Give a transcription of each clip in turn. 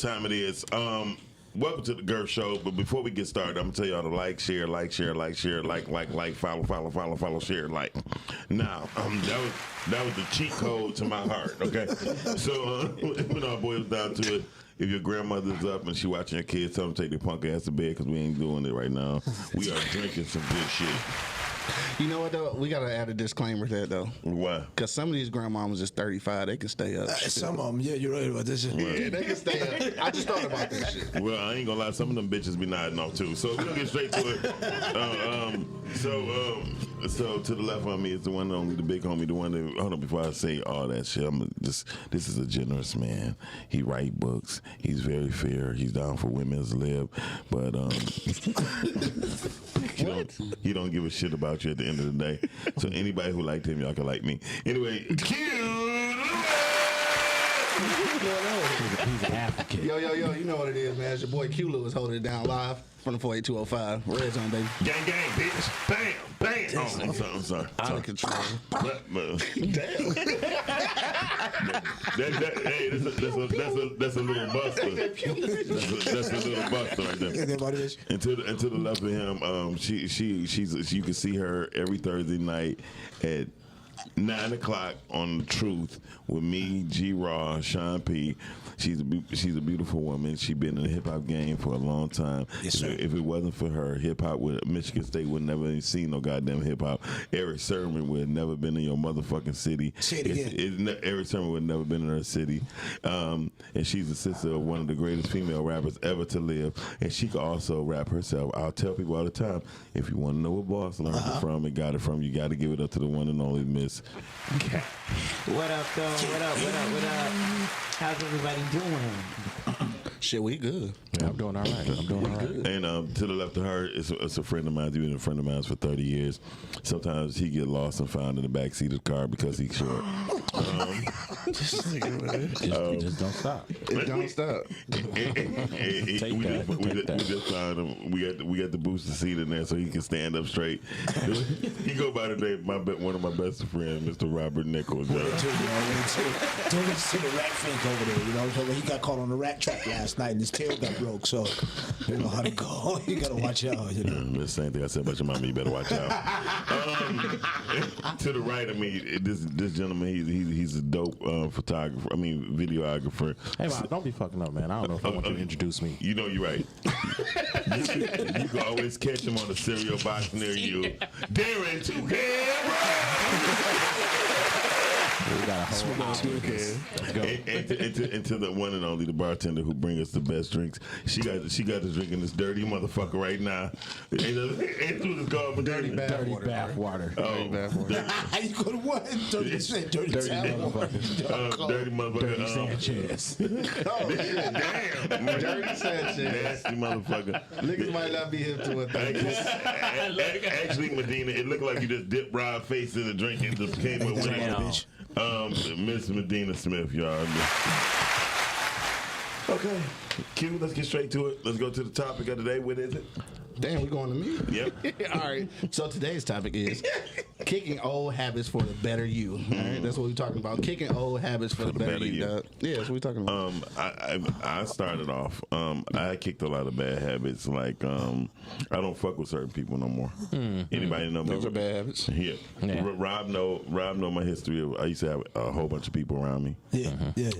time it is. Welcome to the Girth Show. But before we get started, I'm gonna tell y'all to like, share, follow, share, like. Now, that was the cheat code to my heart. Okay, so when our boils down to it. If your grandmother's up and she watching her kids, tell them to take their punk ass to bed because we ain't doing it right now. We are drinking some good shit. You know what though? We gotta add a disclaimer to that though. Why? Because some of these grandmamas is 35. They can stay up. Some of them, yeah, you're right about this. Yeah, they can stay up. I just thought about this shit. Well, I ain't gonna lie. Some of them bitches be nodding off too. So we're gonna get straight to it. So to the left of me is the one and only, the big homie, the one that. Hold on, before I say all that shit, this is a generous man. He write books. He's very fair. He's down for women's lib, but he don't give a shit about you at the end of the day. So anybody who liked him, y'all can like me. Anyway, He's an advocate. Yo, you know what it is, man. It's your boy Q Lewis holding it down live from the 48205. Red Zone, baby. Gang, bitch. Bam. Oh, I'm sorry. Out of control. Damn. Hey, that's a little buster. That's a little buster right there. And to the left of him, she's you can see her every Thursday night at 9 o'clock on The Truth with me, G Raw, Sean P. She's a beautiful woman. She's been in the hip hop game for a long time. Yes, sir. If it wasn't for her, hip hop would Michigan State would never even seen no goddamn hip hop. Eric Sermon would have never been in your motherfucking city. Say it again. Eric Sermon would have never been in her city. And she's the sister of one of the greatest female rappers ever to live. And she can also rap herself. I'll tell people all the time, if you want to know what boss learned it from and got it from, you got to give it up to the one and only Miss Cat. What up, though? What up? How's everybody doing? Shit, we good. Yeah, I'm doing all right. And to the left of her, it's a friend of mine. He's been a friend of mine for 30 years. Sometimes he get lost and found in the back seat of the car because he's short. Just don't stop. It don't stop. We just found him. We got the booster seat in there so he can stand up straight. He go by the name one of my best friends, Mr. Robert Nichols. Don't get to see the rat fink over there. You know, so he got caught on the rat trap last night and his tail got broke. So you know how to go. You gotta watch out. You know. The same thing I said about your mama. You better watch out. To the right of me, this gentleman, he's a dope photographer. I mean, videographer. Hey, man, don't be fucking up, man. I don't know if I want you to introduce me. You know you're right. you can always catch him on the cereal box near you. Darren We got a whole hour. Let's go. And to the one and only, the bartender who brings us the best drinks. She got us drinking this dirty motherfucker right now. Ain't what it's called, but dirty bath water. Oh, You go to what? Dirty motherfucker. Dirty motherfucker. Dirty Sanchez. Oh, shit. Damn. Dirty Sanchez. Nasty motherfucker. Niggas might not be hip to it. Actually, Medina, it looked like you just dipped Rob's face in the drink and just came with it. bitch. Miss Medina Smith, y'all. Okay, Q, let's get straight to it. Let's go to the topic of the day. What is it? Damn, we going to me? Yep. All right. So today's topic is kicking old habits for the better you. All right, that's what we're talking about. Kicking old habits for the better you. Dog. Yeah, that's what we're talking about. I started off. I kicked a lot of bad habits. Like I don't fuck with certain people no more. Anybody know me? Those are bad habits. Yeah. Rob know my history. I used to have a whole bunch of people around me. Yeah.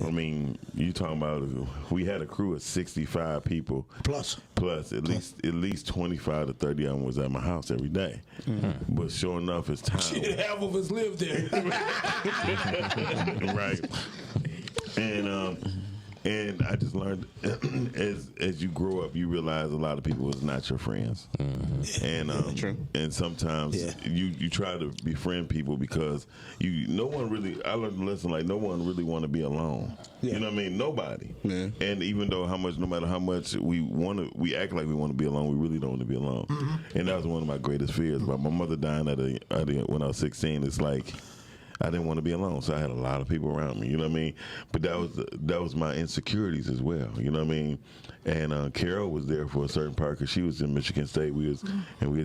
I mean, you talking about we had a crew of 65 people Plus at least 25 to 30 of them was at my house every day. But sure enough, it's time. shit, half of us live there. Right. And I just learned as you grow up, you realize a lot of people is not your friends. And sometimes you try to befriend people because no one really. I learned a lesson like no one really want to be alone. You know what I mean? Nobody. Yeah. And even though no matter how much we act like we want to be alone, we really don't want to be alone. And that was one of my greatest fears. But my mother dying when I was 16. It's like I didn't want to be alone, so I had a lot of people around me. You know what I mean? But that was my insecurities as well. You know what I mean? And Carol was there for a certain part because she was in Michigan State.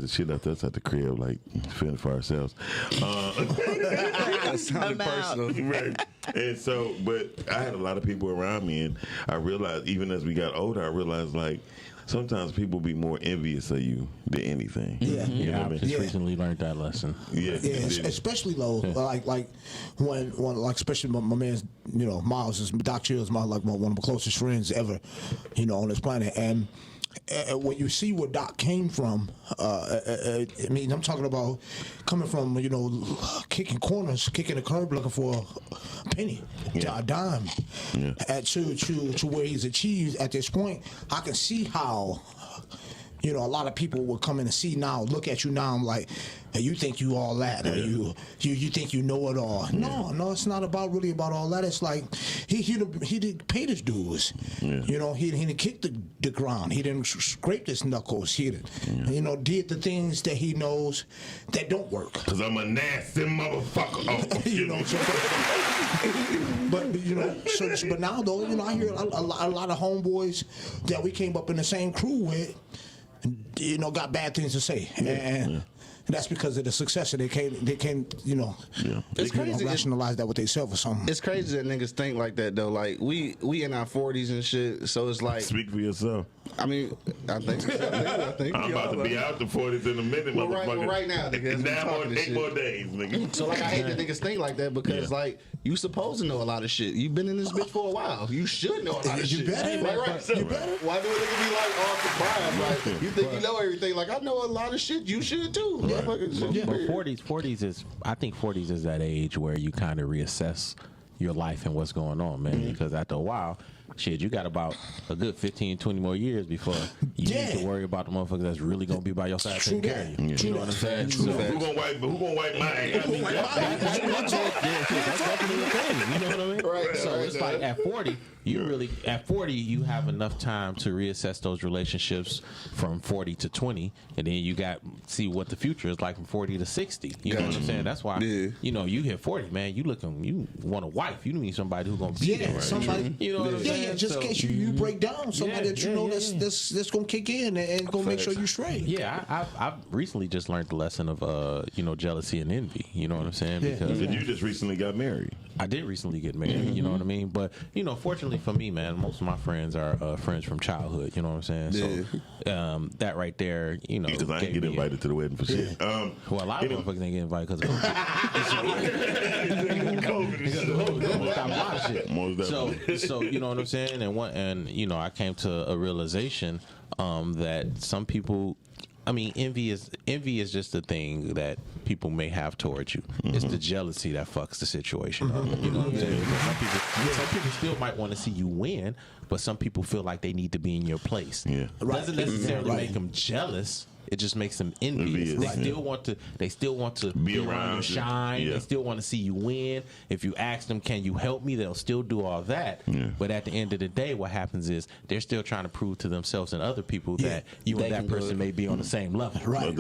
She left us at the crib like fending for ourselves. That sounded personal. Right. And so, but I had a lot of people around me, and I realized, even as we got older, I realized like sometimes people be more envious of you than anything. Yeah. You know what I I mean? just recently learned that lesson. Yeah, Especially though, like when like especially my man's, Miles is Doc Chill is one of my closest friends ever, on this planet, and when you see where Doc came from, I mean, I'm talking about coming from, kicking corners, kicking the curb, looking for a penny, a dime, to where he's achieved at this point. I can see how, a lot of people will come in and see now, look at you now, I'm like, hey, you think you all that, or you think you know it all. No, it's not really about all that. It's like he did pay his dues. Yeah. He didn't kick the ground. He didn't scrape his knuckles. He did, did the things that he knows that don't work. Cause I'm a nasty motherfucker. But now though, I hear a lot of homeboys that we came up in the same crew with, got bad things to say, and that's because of the success that they came, It's crazy. Rationalize that with themselves or something. It's crazy that niggas think like that though. Like we in our 40s and shit, so it's like. Speak for yourself. I mean, I think I'm about to be out the 40s in a minute, motherfucker. Right now, nigga. Now 8 more days, nigga. So like, I hate that niggas think like that because like you supposed to know a lot of shit. You've been in this bitch for a while. You should know a lot of shit. You better. Right. You better. Why do a nigga be like all surprised? Like you think you know everything? Like I know a lot of shit. You should too. But 40s is, I think 40s is that age where you kind of reassess your life and what's going on, man. Because after a while, shit, you got about a good 15, 20 more years before you need to worry about the motherfuckers that's really gonna be by your side taking care of you. You know what I'm saying? Who gonna wipe my ass? That's definitely the thing. You know what I mean? Right. So it's like at 40, you have enough time to reassess those relationships from 40 to 20, and then you see what the future is like from 40 to 60. You know what I'm saying? That's why you hit 40, man. You want a wife. You need somebody who's gonna be there. Somebody. You know what I'm saying? Just in case you break down, somebody that you know that's gonna kick in and gonna make sure you straight. Yeah, I've recently just learned the lesson of jealousy and envy. You know what I'm saying? Because And you just recently got married. I did recently get married. You know what I mean? But fortunately for me, man, most of my friends are friends from childhood. You know what I'm saying? So that right there, Because I didn't get invited to the wedding for shit. Well, a lot of motherfuckers didn't get invited because of COVID. So you know what I'm saying? And I came to a realization that some people. I mean, envy is just a thing that people may have towards you. It's the jealousy that fucks the situation up. You know what I'm saying? Some people still might want to see you win, but some people feel like they need to be in your place. Yeah, doesn't necessarily make them jealous. It just makes them envious. They still want to be around you, shine. Yeah. They still want to see you win. If you ask them, "Can you help me?" They'll still do all that. Yeah. But at the end of the day, what happens is they're still trying to prove to themselves and other people that you and that person may be on the same level. Right.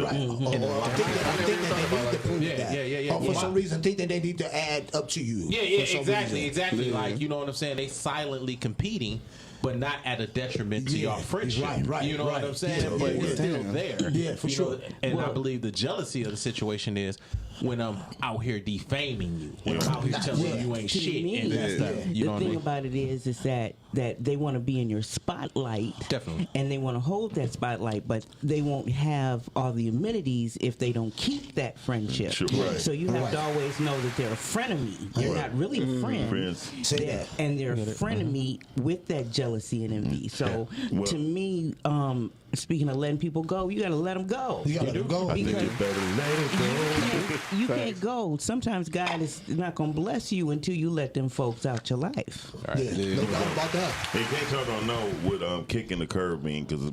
For some reason, think that they need to add up to you. Yeah, exactly. Yeah. Like, you know what I'm saying? They silently competing, but not at a detriment to your friendship. Right. You know what I'm saying? But it's still there. Yeah, for sure. And I believe the jealousy of the situation is when I'm out here defaming you, when I'm out here telling you ain't shit. And the thing about it is that they want to be in your spotlight. Definitely. And they want to hold that spotlight, but they won't have all the amenities if they don't keep that friendship. Sure, right. So you have to always know that they're a frenemy. They're not really a friend. Say that. And they're a frenemy with that jealousy and envy. So to me, speaking of letting people go, you got to let them go. You got to let them go. I think it's better to let it go. You can't go. Sometimes God is not going to bless you until you let them folks out your life. Right. No doubt about that. In case y'all don't know what kicking the curb mean, because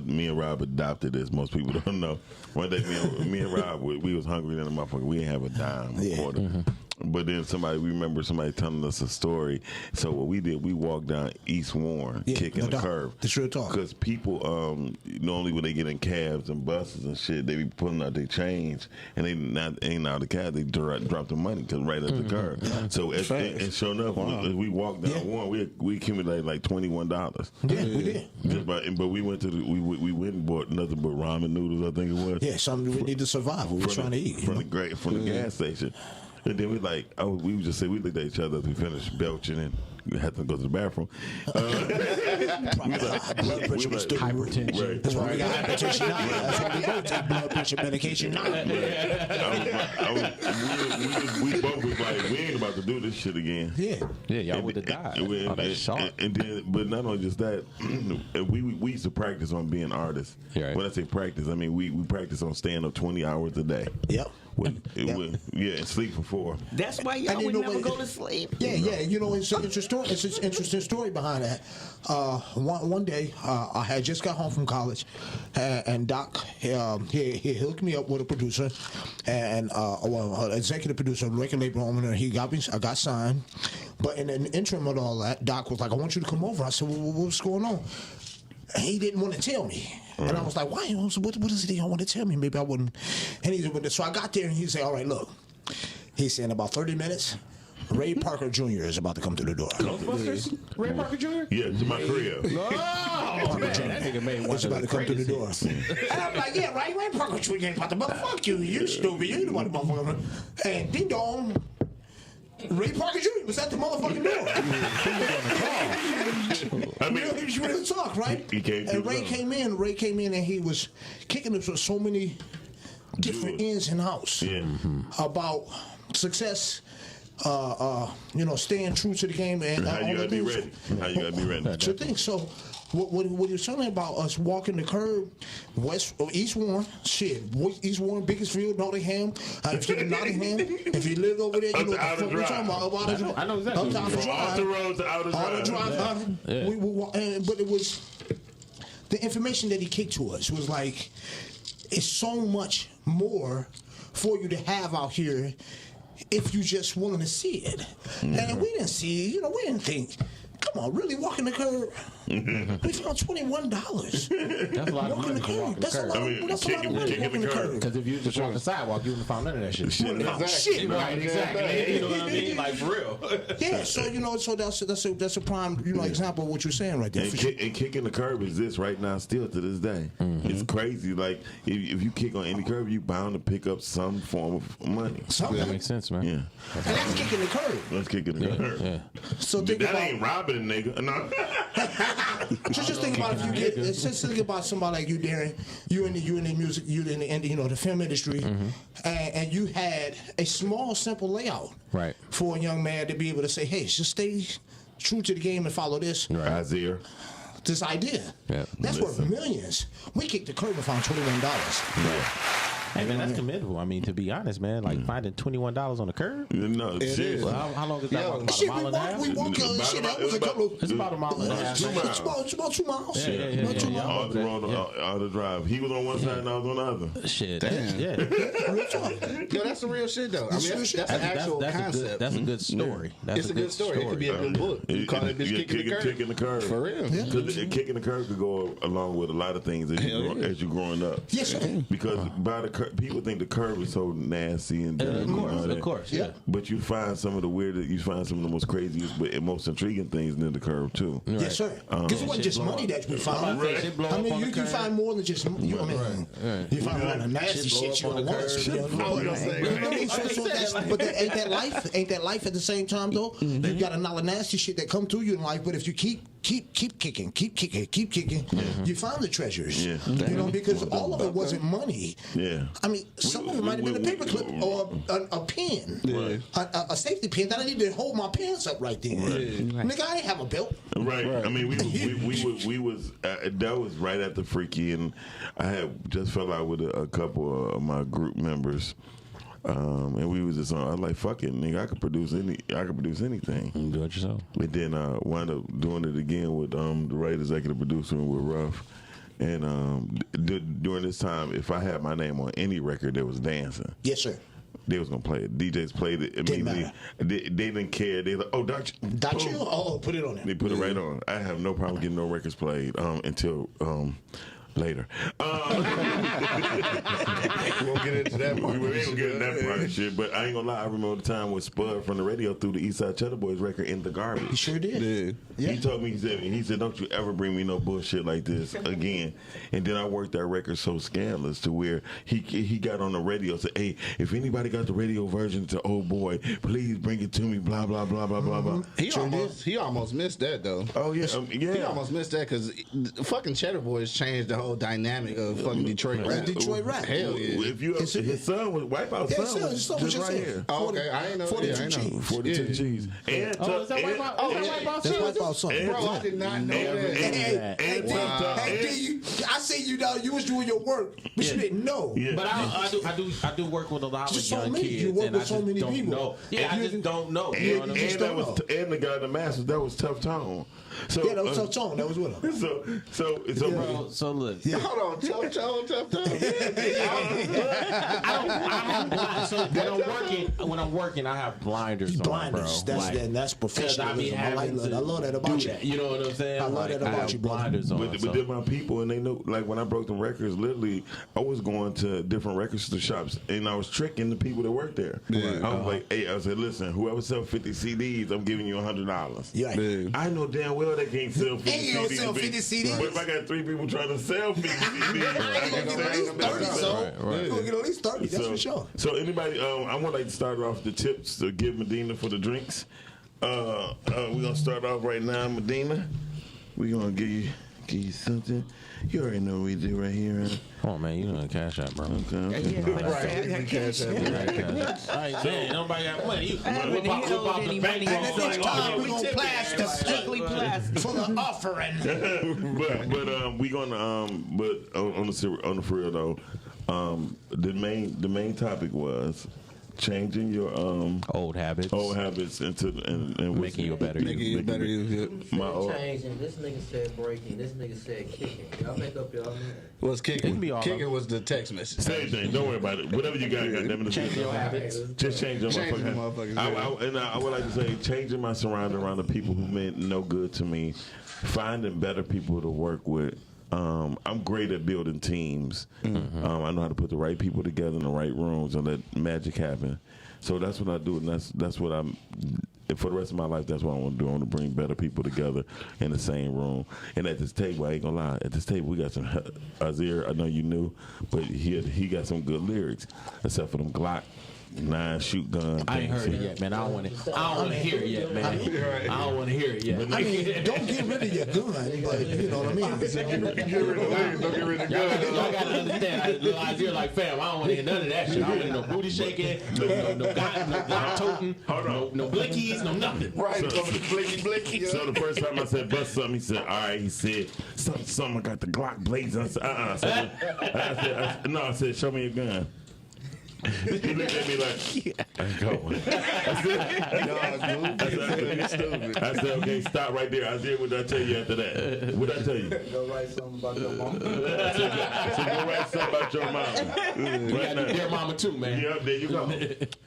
me and Rob adopted this. Most people don't know. One day, me and Rob, we was hungry than a motherfucker. We didn't have a dime, a quarter. But then we remember somebody telling us a story. So what we did, we walked down East Warren, kicking the curb. The true talk. Because people, normally when they get in cabs and buses and shit, they be pulling out their change, and they ain't out of the cab, they drop the money right at the curb. So and sure enough, we walked down Warren, we accumulated like $21. Yeah, we did. But we went to we went and bought nothing but ramen noodles, I think it was. Yeah, something we need to survive. We were trying to eat from the gas station. And then we we would just say, we looked at each other as we finished belching and we had to go to the bathroom. Blood pressure was still Hypertension. Right. That's why we got hypertension now. That's why we both take blood pressure medication now. We both was like, we ain't about to do this shit again. Yeah. Yeah, y'all would have died. And then, but not only just that, we used to practice on being artists. Right. When I say practice, I mean we practice on stand up 20 hours a day. Yep. And sleep for 4. That's why y'all would never go to sleep. Yeah. You know, it's an interesting story behind that. One day, I had just got home from college, and Doc he hooked me up with a producer, and an executive producer, record label owner. I got signed, but in the interim of all that, Doc was like, "I want you to come over." I said, well, "What's going on?" And he didn't want to tell me. And I was like, why? What is it he don't want to tell me? Maybe I wouldn't. And he said, so I got there and he said, all right, look. He said, in about 30 minutes, Ray Parker Jr. is about to come through the door. Ghostbusters? Ray Parker Jr.? Yeah, to my crib. Oh, man, that nigga made one He's about to come through the door. And I'm like, yeah, right, Ray Parker Jr. ain't about to motherfuck you. You stupid. You ain't about to motherfucker. And ding dong. Ray Parker Jr. was at the motherfucking door. I mean, he was ready to talk, right? He came and Ray came in. Ray came in, and he was kicking us with so many different ins and outs about success. Staying true to the game and how you gotta be ready. How you gotta be ready. To think so. What you're saying about us walking the curb, East Warren, East Warren, Bakersfield, Nottingham. If you're in Nottingham, if you live over there, you know what the fuck we're talking about. I know exactly. Off the road to Outer Drive. But it was the information that he kicked to us was like, it's so much more for you to have out here if you just willing to see it. And we didn't see it. We didn't think. Come on, really walking the curb? We found $21. That's a lot of money for walking the curb. That's a lot of money walking the curb. Because if you just walk the sidewalk, you wouldn't have found none of that shit. Shit, right? Exactly. You know what I mean? Like, for real. Yeah, so that's a prime example of what you're saying right there. And kicking the curb exists right now still to this day. It's crazy. Like, if you kick on any curb, you bound to pick up some form of money. That makes sense, man. Yeah. And that's kicking the curb. That's kicking the curb. Yeah. So that ain't robbing, nigga. No. just think about think about somebody like you, Darren. You in the music, you in the film industry, and you had a small, simple layout, right, for a young man to be able to say, "Hey, just stay true to the game and follow this." Right. Isaiah. This idea. Yeah. That's worth millions. We kicked the curb and found $21. Yeah. Hey man, that's commendable. I mean, to be honest, man, like finding $21 on the curb. No, shit. Well, how long is that? About a mile and a half? It's about a mile and a half. It's about 2 miles. Yeah. On the drive. He was on one side and I was on the other. Shit. Damn. Yeah. Yo, that's the real shit though. I mean, that's an actual concept. That's a good story. It's a good story. It could be a good book. You call it bitch kicking the curb. For real. Because kicking the curb could go along with a lot of things as you're growing up. Yes, sir. Because by the curb, people think the curb is so nasty and dirty. Of course, yeah. But you find some of the weirdest, you find some of the most craziest, but most intriguing things near the curb too. Right. Yes, sir. Because it wasn't just money that we found. I mean, you can find more than just. You find all the nasty shit you don't want. But ain't that life? Ain't that life at the same time though? You got a lot of nasty shit that come through you in life, but if you keep kicking, you find the treasures. Yeah. Because all of it wasn't money. Yeah. I mean, some of it might have been a paperclip or a pen, a safety pin that I needed to hold my pants up right then. Nigga, I didn't have a belt. Right. I mean, we was that was right after Freaky, and I had just fell out with a couple of my group members. And we was just on. I was like, "Fuck it, nigga! I could produce anything." You do it yourself. And then wound up doing it again with the right executive producer and with Ruff. And during this time, if I had my name on any record that was dancing, yes, sir, they was gonna play it. DJs played it immediately. They didn't care. They like, oh, Dr. Oh, put it on there. They put it right on. I have no problem getting no records played until Later. We won't get into that part. We ain't gonna get in that part of shit, but I ain't gonna lie. I remember the time when Spud from the radio threw the Eastside Cheddar Boys record in the garbage. He sure did. He told me, he said, don't you ever bring me no bullshit like this again. And then I worked that record so scandalous to where he got on the radio and said, hey, if anybody got the radio version to Old Boy, please bring it to me, blah, blah, blah, blah, blah, blah. He almost missed that, though. Oh, yeah. He almost missed that because fucking Cheddar Boys changed the whole dynamic of fucking Detroit rap. Detroit rap. Hell yeah. If you his son was Wipeout son was just right here. Oh, okay. I ain't know. 42 cheese. 42 cheese. And Is that Wipeout? Oh, that's Wipeout That's cheese? Wipeout son. Bro, I did not know that. Hey, I say you know you was doing your work, but you didn't know. Yeah. But I do work with a lot of Just so young many. kids. You work and with I so just many don't people. know. Yeah, I just don't know. You know what I mean? And the guy in the Masters, that was Tough Tone. So, Yeah, that was Tough Tone. That was with him. So look. Hold on, tough. So when I'm working, I have blinders on, Blinders. bro. That's professionalism. I love that about you. You know what I'm saying? I love that about have you, brother. blinders on. But they're my people, and they know. Like when I broke the records, literally, I was going to different record store shops, and I was tricking the people that worked there. I was like, "Hey, I said, listen, whoever sells 50 CDs, I'm giving you $100." Yeah. I know damn well they can't sell 50 Ain't CDs. gonna sell 50 CDs. But if I got 3 people trying to sell 50 CDs, I You can gonna get at least 30, so you gonna get at least 30. That's for sure. So anybody, I want to start off the tips to give Medina for the drinks. We're gonna start off right now, Medina. We're gonna give you something. You already know what we do right here. Come on, man. You know the cash out, bro. Okay. All right, man. Nobody got money. You I haven't whip out held any the bank money. roll. And at this time, we gonna tip blast it. the Strictly plastic. for the offering. but we gonna but on the for real though, the main topic was changing your Old habits. into and Making you a better you. Making you better you. My old, Changing. This nigga said breaking. This nigga said kicking. Y'all make up y'all mind. What's kicking? It can be all Kicking was the text message. same thing. Don't worry about it. Whatever you got, goddamn it. Change your habits. Just change your Change your motherfucking. motherfucking I would like to say changing my surrounding around the people who meant no good to me, finding better people to work with. I'm great at building teams. I know how to put the right people together in the right rooms and let magic happen. So that's what I do, and that's what I'm. For the rest of my life, that's what I want to do. I want to bring better people together in the same room. And at this table, I ain't gonna lie. At this table, we got some Azir. I know you knew, but he got some good lyrics, except for them Glock 9 shoot gun. I ain't heard it yet, man. I don't want to hear it yet, man. I don't want to hear it yet. I mean, don't get rid of your gun, but you know what I mean. Don't get rid of Y'all gotta understand. You're like, fam, I don't want to hear none of that shit. I don't want to hear no booty shaking, no Glock toting, no blickies, no nothing. Right, blicky. So the first time I said bust something, he said, all right. He said, something, I got the Glock blazing. I said, I said, show me your gun. He looked at me like, I go. I said, okay, stop right there. I said, what did I tell you after that? What did I tell you? Go write something about your mama. I said, go write something about your mama. Right now. Dear mama too, man. Yeah, there you go.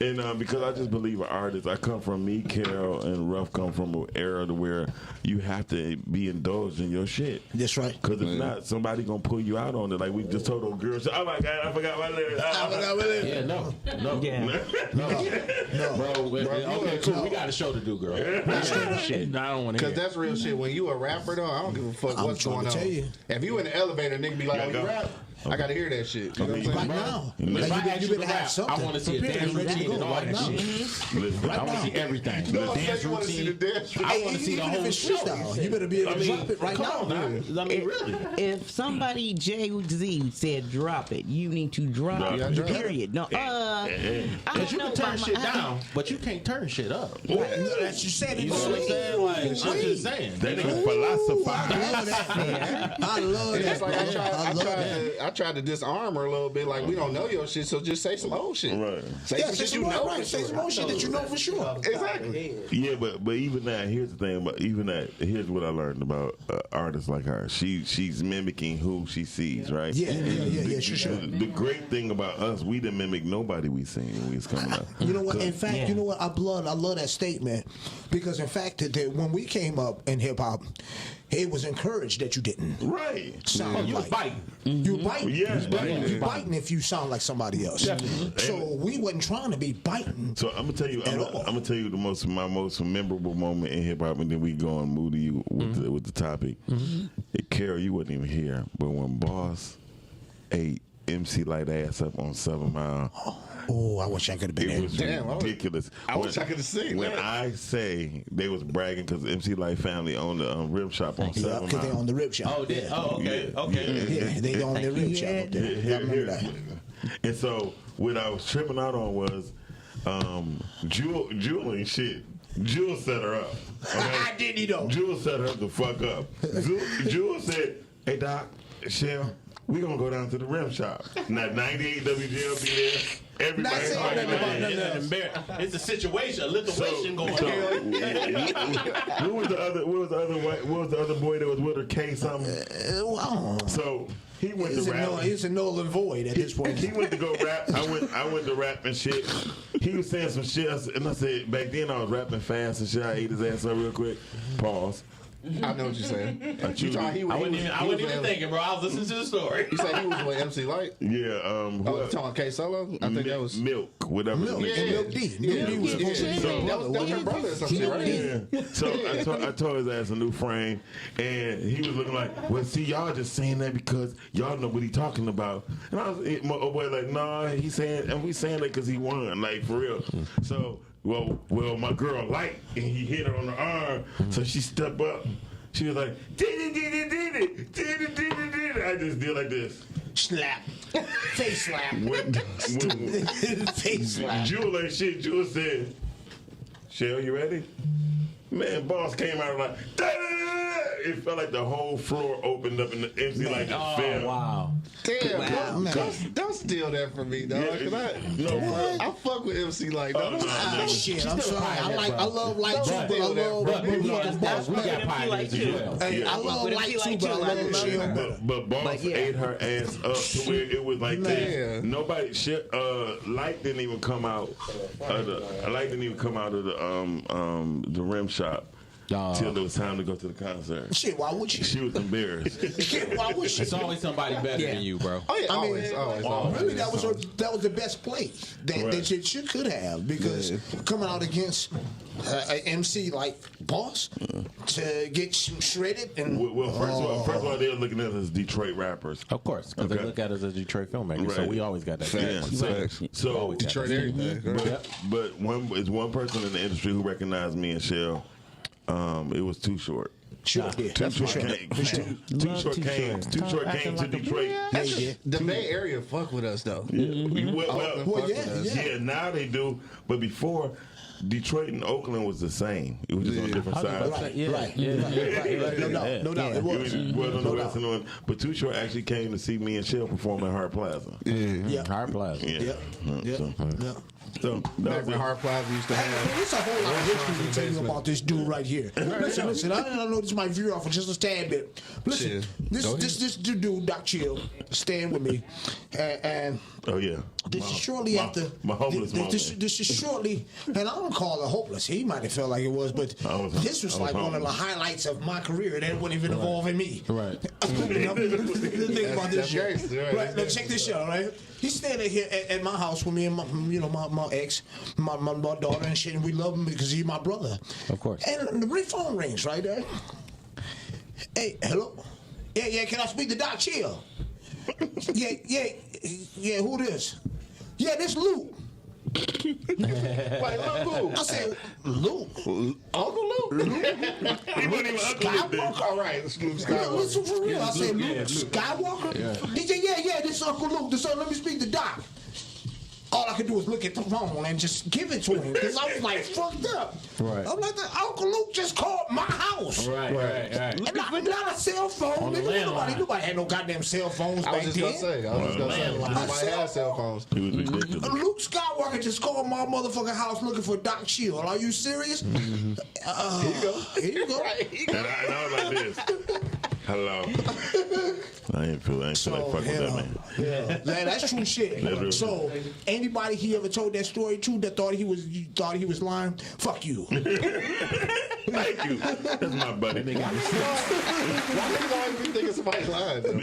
And because I just believe an artist, I come from me, Carol, and Ruff come from an era to where you have to be indulged in your shit. That's right. Because if not, somebody gonna pull you out on it. Like we just told those girls, oh my God, I forgot my lyrics. Yeah, no. Yeah. Bro, okay, cool. We got a show to do, girl. Shit, I don't want to hear. Because that's real shit. When you a rapper, though, I don't give a fuck I'm what's trying going to on. tell you. If you in the elevator, nigga be like, oh, you rap? I gotta hear that shit. You know what I'm saying? Right now. If Like, I you ask you better to have rap, something. I want to see a Prepare. dance You ready to routine go and all right that now. shit. I want to see everything. The dance You wanna see the routine. dance I want to see the Even whole if it's show. freestyle, you better be able to drop it right Come now. on, now. I mean, really. If somebody Jay-Z said drop it, you need to drop Drop it. it. Period. No, I Because you don't can know turn about shit my- down, but you can't turn shit up. That's you said it. You know what I'm saying? Like, I'm just saying. That nigga philosophize. I love that. I love It's that. like I love that. I tried to disarm her a little bit. Like, we don't know your shit, so just say some old shit. Right. Say Yeah, some say shit some you more, know. right. for Say sure. some more shit that you know for sure. Exactly. Yeah, but even that, here's the thing. But even that, here's what I learned about artists like her. She's mimicking who she sees, right? Yeah, sure. The great thing about us, we didn't mimic like nobody we seen when we was coming up. You know what? In fact, you know what? I love that statement because in fact, when we came up in hip hop, it was encouraged that you didn't sound you was like biting. you biting. Yes, You biting if you sound like somebody else. So we wasn't trying to be biting. So I'm gonna tell you, I'm gonna tell you my most memorable moment in hip hop, and then we go on Moody you with the topic. Carol, you wasn't even here, but when Boss ate MC Light ass up on 7 Mile. Oh, I wish I could have been It there. was ridiculous. I wish I could have seen When that. I say they was bragging because MC Light family owned the rib shop on 7 Mile. Because they on the rib shop. Oh, did? Oh, okay. Yeah, they on the rib shop up there. I remember that. And so what I was tripping out on was Jewel ain't shit. Jewel set her up. Okay? Didn't he though? Jewel set her the fuck up. Jewel said, "Hey Doc, Shell, we gonna go down to the rim shop. Now 98 WGL be there. Everybody. It's a situation, a lituation going on. Who was the other boy that was with her? K something. So he went to rap. It's a null and void at this point. He went to go rap. I went to rap and shit. He was saying some shit, and I said back then I was rapping fast and shit. I ate his ass up real quick. Pause. I know what you're saying. I wasn't even thinking, bro. I was listening to the story. You said he was with MC Light? Yeah. Talking K Solo? I think that was Milk, whatever. Milk D. Yeah. Milk D was supposed to be That was her brother or something, right? Yeah. So I told his ass a new frame, and he was looking like, well, see, y'all just saying that because y'all know what he talking about. And I was, my old boy like, nah, he saying, and we saying that because he won, like for real. So, well, my girl Light, and he hit her on the arm, so she stepped up. She was like, did it. I just did like this. Slap. Face slap. Face slap. Jewel ain't shit. Jewel said, Shell, you ready? Man, Boss came out like, it felt like the whole floor opened up and the MC like just fell. Wow. Damn, Wow. don't steal that from me, dog. Yeah, I fuck with MC like that. Shit, I'm sorry. I love Light too, but I love Boss, we got pioneers as well. I love Light too, but I love Shell better. But Boss ate her ass up to where it was like this. Man. Nobody shit. Light didn't even come out. Light didn't even come out of the rim shop till it was time to go to the concert. Shit, why would you? She was embarrassed. Shit, why would she? It's always somebody better than you, bro. Oh, yeah, I mean, always. really, that was the best play that she could have because coming out against an MC like Boss to get shredded and Well, first of all, they're looking at us as Detroit rappers. Of course, because they look at us as Detroit filmmakers, so Right. we always got that. Yeah. So Detroit everything. but one person in the industry who recognized me and Shell. It was Too Short. sure, yeah, that's for sure. Too Short came to Detroit. The Bay Area fuck with us, though. Well, yeah. Now they do, but before Detroit and Oakland was the same. It was just on different sides. Right. No doubt, it was. It was on the west and on, but Too Short actually came to see me and Shell perform at Hart Plaza. Yeah. Hard Plaza. Yeah. So Back when Hart Plaza used to have. There's a whole lot of history to tell you about this dude right here. Listen. I know this might veer off for just a tad bit. Listen, this dude, Doc Chill, staying with me, and oh yeah, this is shortly after my homeless moment. This is shortly, and I don't call it hopeless. He might have felt like it was, but this was like one of the highlights of my career that wouldn't even involve in me. Right. Think about this shit. Gangster, Right. Now check this shit out. Right. He's standing here at my house with me and my ex, my daughter and shit, and we love him because he's my brother. Of course. And the phone rings right there. Hey, hello. Yeah. Can I speak to Doc Chill? Yeah. Who this? Yeah, this Luke. Wait, Luke. I said, Luke. Uncle Luke? He wasn't even Uncle Luke then. All right, it's Luke Skywalker. Listen for real. I said, Luke Skywalker? He said, yeah, this Uncle Luke. So let me speak to Doc. All I could do was look at the phone and just give it to him because I was like fucked up. Right. I'm like, Uncle Luke just called my house. Right. And not a cell phone. Nobody had no goddamn cell phones back then. I was just gonna say. Nobody had cell phones. He was ridiculous. Luke Skywalker just called my motherfucking house looking for Doc Chill. Are you serious? Here you go. And I was like this. Hello. I ain't feel like fuck with that, man. Yeah, that's true shit. So anybody he ever told that story to that thought he was lying, fuck you. Thank you. That's my buddy. Why niggas always be thinking somebody's lying? Because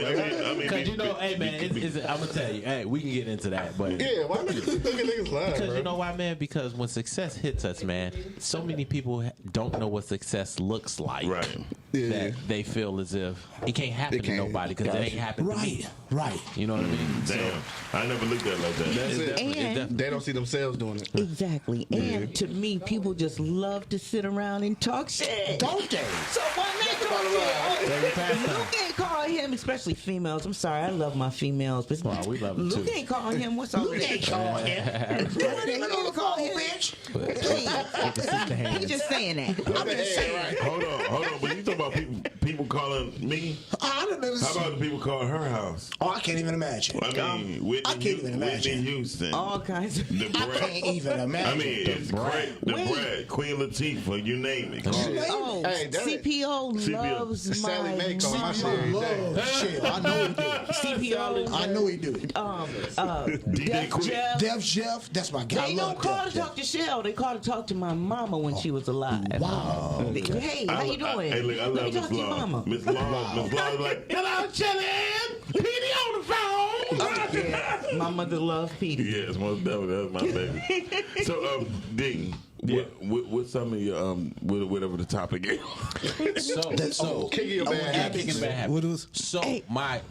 hey man, I'm gonna tell you, hey, we can get into that, but yeah, why niggas thinking niggas lying? Because bro? you know why, man? Because when success hits us, man, so many people don't know what success looks like. Right. That they feel as if it can't happen to nobody because it ain't happened to me. Right. You know what I mean? Damn. I never looked at it like that. That's it. And They don't see themselves doing it. exactly. And to me, people just love to sit around and talk shit. Don't they? So when they talk shit, Luke ain't call him, especially females. I'm sorry, I love my females, but Well, we love them Luke too. ain't calling him. What's up? Luke ain't calling him. Luke ain't gonna call him, bitch. He's just saying that. I'm just saying. Hold on. But you talking about people calling me? I don't know. How about the people calling her house? Oh, I can't even imagine. I mean, I can't even imagine. Whitney Houston. All kinds of. The I Brad. can't even imagine. I mean, it's great. The Wait. Brad, Queen Latifah, you name it. Oh, Hey, that- CPO loves Sally my Mae call my shit every day. Love shit. I know he do. CPO. I know he do. DJ Def Quick. Jeff. Def Jeff, that's my guy. They I don't love call Def to talk to Shell. They call to talk to my mama when she was alive. Wow. Hey, how you doing? Hey, look, I Let me love talk Miss to your Law. mama. Miss Law is like, hello, Chillin'. Petey on the phone. Yeah, my mother loved Petey. Yes, most definitely. That's my baby. So, Ding, what's some of your whatever the topic is? So Kicking your bad habits. kicking bad habits. What was? So my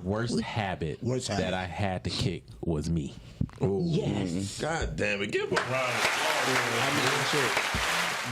worst habit Worst habit. that I had to kick was me. Yes. God damn it. Give him a round.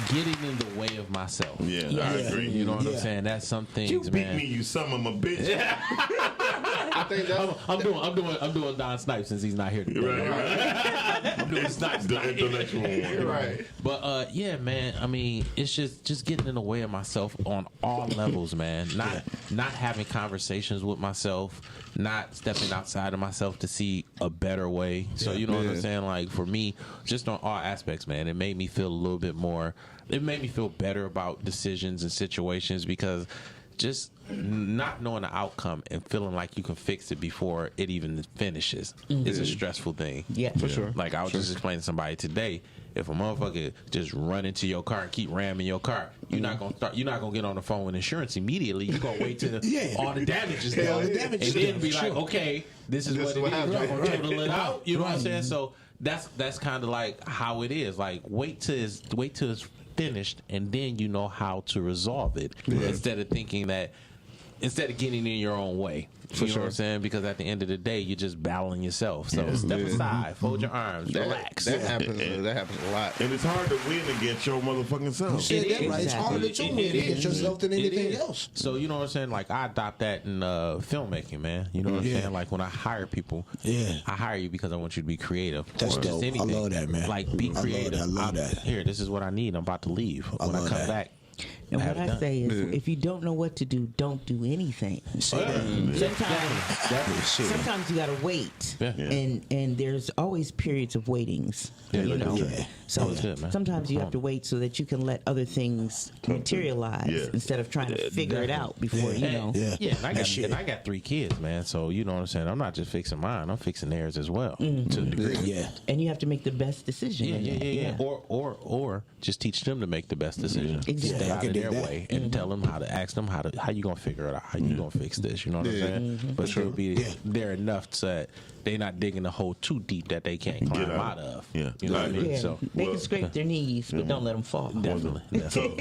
Getting in the way of myself. Yeah, Yeah. I agree. You know what I'm Yeah. saying? That's some things, You beat man. me, you son of a bitch. I think that's I'm doing Don Snipes since he's not here today. Right. I'm doing Snipes. The intellectual one. you're right. But yeah, man. I mean, it's just getting in the way of myself on all levels, man. Not having conversations with myself, not stepping outside of myself to see a better way. So you know what I'm saying? Like for me, just on all aspects, man, it made me feel a little bit more. It made me feel better about decisions and situations because just not knowing the outcome and feeling like you can fix it before it even finishes is a stressful thing. Yeah. For sure. Like I was just explaining to somebody today, if a motherfucker just run into your car and keep ramming your car, you're not gonna get on the phone with insurance immediately. You're gonna wait till all the damage is done, all the damage and is then done, be for like, sure. okay, this is what it is. happened. Y'all gonna total it out. You know what I'm Right. saying? So that's kind of like how it is. Like wait till it's finished, and then you know how to resolve it instead of getting in your own way. You know what I'm saying? Because at the end of the day, you're just battling yourself. So step aside, fold your arms, relax. That happens. That happens a lot. And it's hard to win against your motherfucking self. Said It that is. right. It's harder to win against yourself than anything else. So you know what I'm saying? Like I adopt that in filmmaking, man. You know what I'm saying? Like when I hire people, I hire you because I want you to be creative. That's or dope. I love that, man. Like be I love creative. that. I love that. Here, this is what I need. I'm about to leave. When I love come that. back. And have what it I done. say is, if you don't know what to do, don't do anything. Sometimes you gotta wait, Yeah. and there's always periods of waitings. Yeah, you know, so Always good, man. sometimes you have to wait so that you can let other things materialize Yeah. instead of trying to figure it out before you know. Yeah, and I got 3 kids, man. So you know what I'm saying. I'm not just fixing mine. I'm fixing theirs as well to a degree. Yeah. And you have to make the best decision. in that. Yeah. Or just teach them to make the best decision. Exactly. Stay I out can of dig their that. way and tell them how you gonna figure it out. How you gonna fix this? You know what I'm saying? But still be there enough so they not digging a hole too deep that they can't climb out of. Yeah. You know what I mean? Yeah, So they can scrape their knees, but don't let them fall. definitely.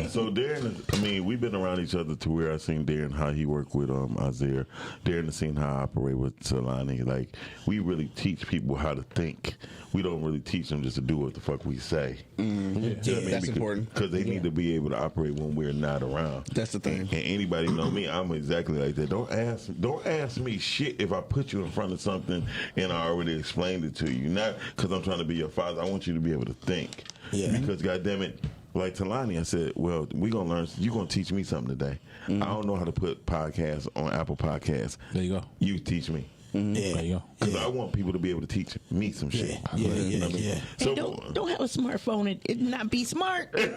So Darren, I mean, we've been around each other to where I seen Darren how he worked with Isaiah. Darren has seen how I operate with Solani. Like we really teach people how to think. We don't really teach them just to do what the fuck we say. That's important. Because they need to be able to operate when we're not around. That's the thing. And anybody know me, I'm exactly like that. Don't ask me shit if I put you in front of something and I already explained it to you. Not because I'm trying to be your father. I want you to be able to think. Yeah. Because goddamn it, like Talani, I said, well, we gonna learn. You gonna teach me something today. I don't know how to put podcasts on Apple Podcasts. There you go. You teach me. There you go. Because I want people to be able to teach me some shit. Yeah. So And don't have a smartphone and not be smart. The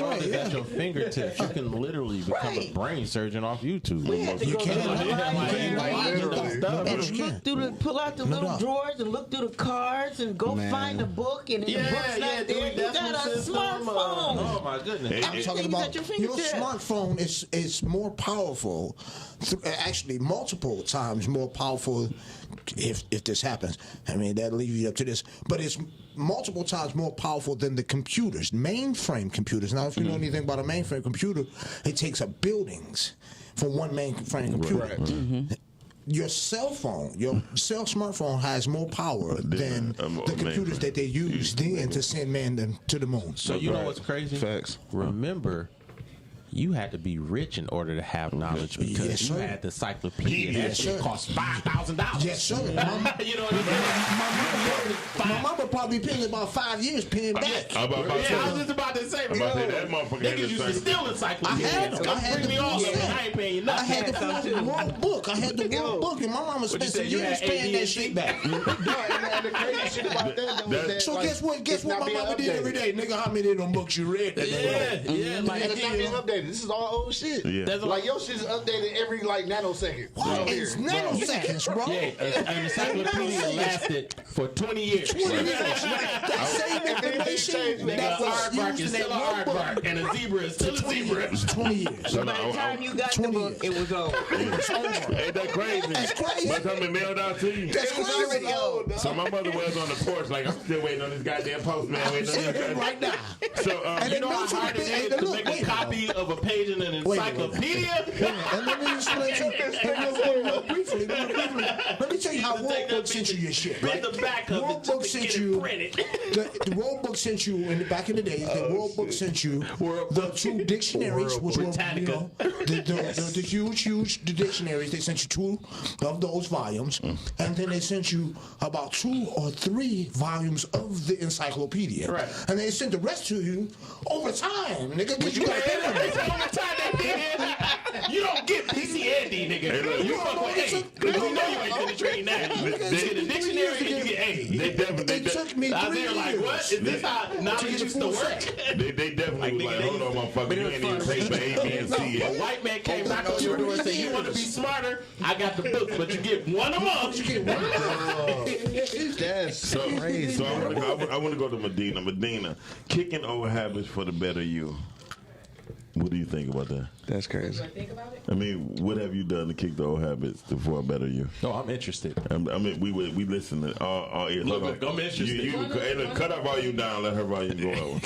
world is at your fingertips. You can literally become a brain surgeon off YouTube. You can. Pull out the little drawers and look through the cards and go find a book, and if the book's not there, you got a smartphone. Oh my goodness. I'm talking about your smartphone is more powerful, actually multiple times more powerful if this happens. I mean, that'll leave you up to this, but it's multiple times more powerful than the computers, mainframe computers. Now, if you know anything about a mainframe computer, it takes up buildings for one mainframe computer. Right. Your cell phone, your smartphone has more power than the computers that they used then to send man to the moon. So you know what's crazy? Facts. Remember, you had to be rich in order to have knowledge because you had the encyclopedia. That shit cost $5,000. Yes, sir. You know what I mean? My mama probably paying about 5 years paying back. I was just about to say, that motherfucker niggas used to steal encyclopedias. I had Bring me all of them. I ain't paying you nothing. I had the World Book. And my mama spent some years paying that shit back. And the crazy shit about that, So guess what? Guess what my mama did every day, nigga? How many of them books you read? Yeah, And it's not being updated. This is all old shit. Yeah. Like your shit is updated every nanosecond. What? It's nanoseconds, bro. An encyclopedia lasted for 20 years. 20 years. That same information that was Aardvark used is in still that an notebook. aardvark, and a zebra is still a zebra. 20 years. So By the time you got the 20 book, it was over. ain't that crazy? That's crazy. By the time it mailed out to you. That's crazy. So my mother was on the porch like, I'm still waiting on this goddamn postman. Waiting on this goddamn. Right now. So And You know how hard it is to make a copy of a page in an encyclopedia? And let me explain to you real briefly. Let me tell you how World Book sent you your shit. Read Right? the back of World it Book just to sent get you. it printed. The World Book sent you in the back in the day. The World Book sent you the two dictionaries, which were Britannica. the huge dictionaries. They sent you 2 of those volumes, and then they sent you about 2 or 3 volumes of the encyclopedia. Right. And they sent the rest to you over time, nigga. 'Cause you got You don't get PCND, nigga. You fuck with A. Because you know you ain't penetrating that. You get a dictionary and you get A. They definitely. It took me 3 I was years. there like, what? Is this how knowledge used to work? They definitely was like, hold on, motherfucker, you ain't even pay for A, B, and C. A white man came back on your door and said, you want to be smarter? I got the books, but you get one a month. You get one. That's crazy. So I want to go to Medina. Medina, kicking old habits for the better you. What do you think about that? That's crazy. I mean, what have you done to kick the old habits for a better you? No, I'm interested. I mean, we listen to all ears. Look, I'm interested. Hey, look, cut our volume down. Let her volume go up.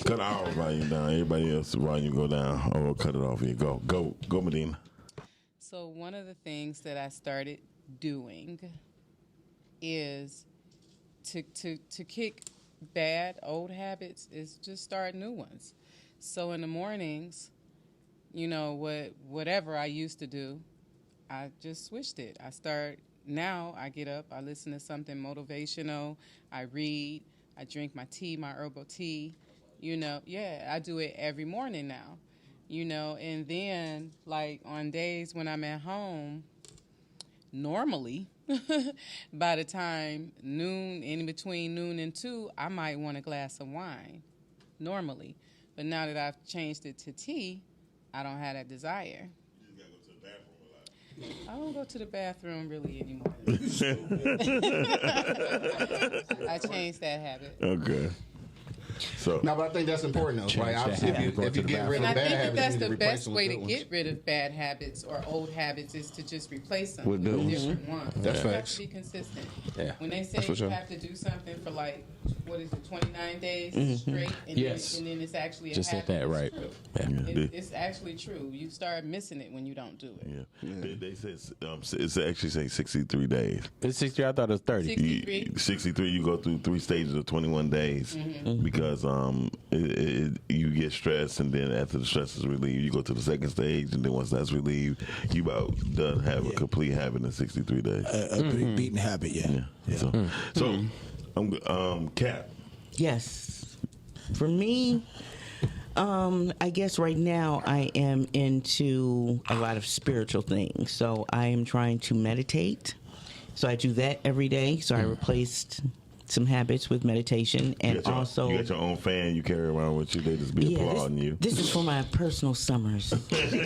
Cut our volume down. Everybody else's volume go down. Or cut it off. Here, go, Medina. So one of the things that I started doing is to kick bad old habits is just start new ones. So in the mornings, you know, whatever I used to do, I just switched it. Now I get up, I listen to something motivational, I read, I drink my tea, my herbal tea, you know. Yeah, I do it every morning now, you know. And then, like, on days when I'm at home, normally, by the time in between noon and 2, I might want a glass of wine, normally. But now that I've changed it to tea, I don't have that desire. You gotta go to the bathroom a lot. I don't go to the bathroom really anymore. I changed that habit. Okay. So No, but I think that's important though. Right? Obviously, if you get rid And of I bad think that habits, that's you need the to replace best them way with to good get ones. rid of bad habits or old habits is to just replace them With good ones. different ones. That's You have facts. to be consistent. Yeah. When they say That's for you sure. have to do something for like, what is it, 29 days straight, and, Yes. and then it's actually a Just said habit, that right. it's true. Yeah. It's actually true. You start missing it when you don't do it. yeah, they said it's actually saying 63 days. It's 60. I thought it was 30. 63. 63, you go through 3 stages of 21 days because you get stressed, and then after the stress is relieved, you go to the second stage, and then once that's relieved, you about done have a complete habit in 63 days. A big beating habit, yeah. So, Cap. Yes. For me, I guess right now I am into a lot of spiritual things. So I am trying to meditate. So I do that every day. So I replaced some habits with meditation, and you got your own fan you carry around with you. They just be applauding you. This is for my personal summers.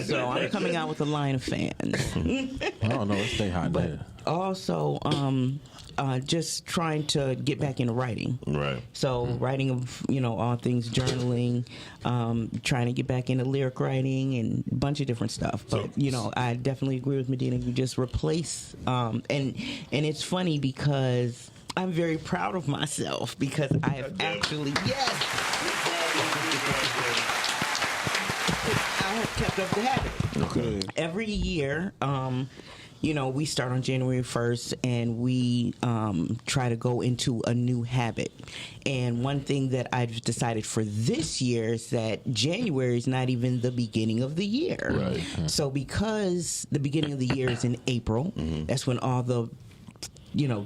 So I'm coming out with a line of fans. I don't know. Let's stay hot there. Also, just trying to get back into writing. Right. So writing of, all things journaling, trying to get back into lyric writing and a bunch of different stuff. But, I definitely agree with Medina. You just replace, and it's funny because I'm very proud of myself because I have actually, I have kept up the habit. Okay. Every year, we start on January 1st and we try to go into a new habit. And one thing that I've decided for this year is that January is not even the beginning of the year. Right. So because the beginning of the year is in April, that's when all the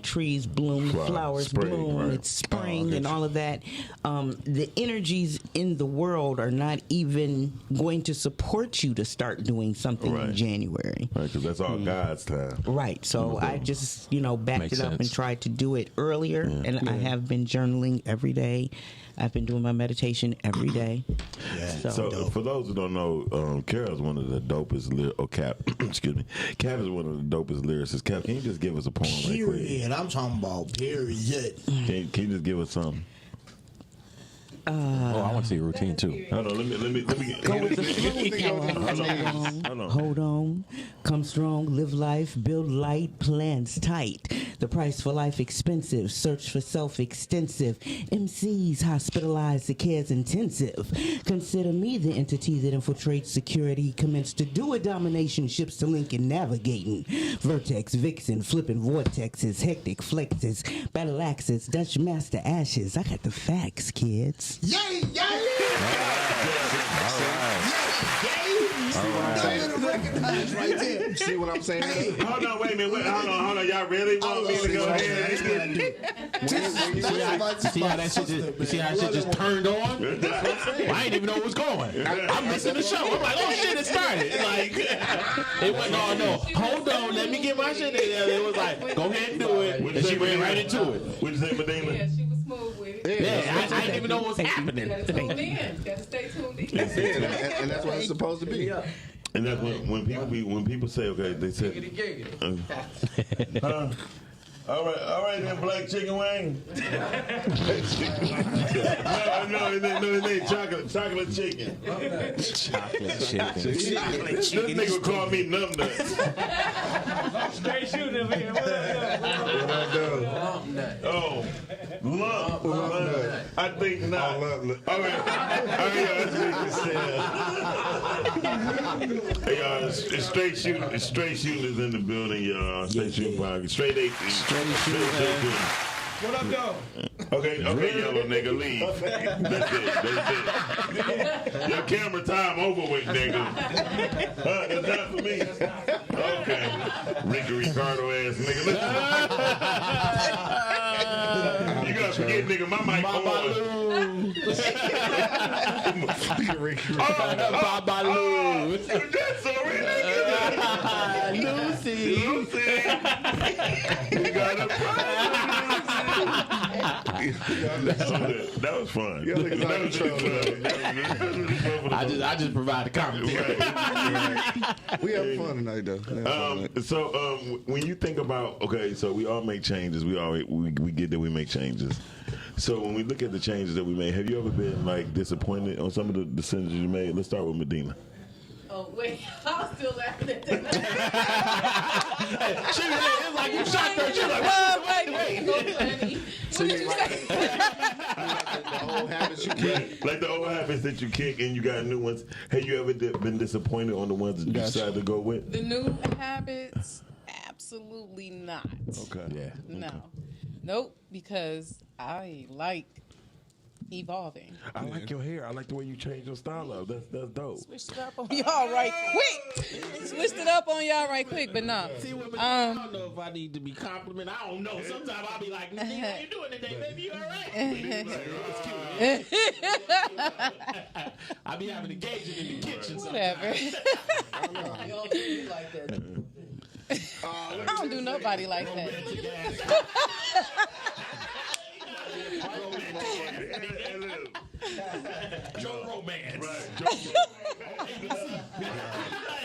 trees bloom, the flowers bloom, right. it's spring and all of that. The energies in the world are not even going to support you to start doing something in January. Right, because that's all God's time. Right. So I just, backed Makes it up sense. and tried to do it earlier. And I have been journaling every day. I've been doing my meditation every day. Yeah. So for those who don't know, Carol's one of the dopest, Cap, excuse me, Cap is one of the dopest lyricists. Cap, can you just give us a poem right quick? Period. I'm talking about period. Can you just give us something? I want to see a routine too. Hold on, let me Go with the flow. Hold on. Come strong, live life, build light, plans tight. The price for life expensive, search for self extensive. MCs hospitalized, the care's intensive. Consider me the entity that infiltrates security. Commence to do a domination, ships to Lincoln navigating. Vertex, vixen, flipping vortexes, hectic flexes, battle axes, Dutch master ashes. I got the facts, kids. Yay! Yay! All right. Recognize right there. See what I'm saying? Hold on, wait a minute. Hold on. Y'all really want me to go ahead? See how that shit just turned on? I didn't even know it was going. I'm missing the show. I'm like, oh shit, it started. Like, it went, no, hold on, let me get my shit in there. It was like, go ahead and do it. And she went right into it. What'd you say, Medina? Yeah, she was smooth with it. Yeah, I didn't even know what was happening. Gotta tune in. Gotta stay tuned in. And that's what it's supposed to be. And that's when people say, okay, they say, all right, then, black chicken wing. no, it ain't chocolate chicken. Chocolate chicken. This nigga call me numbnuts. Straight shooting over here. What up, Oh, lump nut. I think not. All right, that's what you said. Hey, y'all, it's straight shooting is in the building, y'all. Straight shooting podcast. Straight 18. Straight shooting. What up, though? Okay, yellow nigga, leave. That's it. Your camera time over with, nigga. That's not for me. Okay. Ricky Ricardo ass nigga. You gotta forget, nigga, my mic on. Babaloo. That's already, nigga. Lucy. You got a that was fun. I just provide the commentary. We have fun tonight, though. So when you think about, okay, so we all make changes. We get that we make changes. So when we look at the changes that we made, have you ever been like disappointed on some of the decisions you made? Let's start with Medina. Oh, wait. I'm still laughing at that. She was like, you shocked her. She was like, Wait. So What did you say? the old habits you keep. Like the old habits that you kick and you got new ones. Have you ever been disappointed on the ones that you decided to go with? The new habits? Absolutely not. Okay. Yeah. No. Nope, because I like evolving. I like your hair. I like the way you change your style up. That's dope. Switched it up on y'all right quick. Switched it up on y'all right quick, but no. I don't know if I need to be complimented. I don't know. Sometimes I'll be like, "Nigga, how you doing today, baby? You all right?" I be having engagement in the kitchen. Whatever. You don't do me like that. I don't do nobody like that. Joe Romance.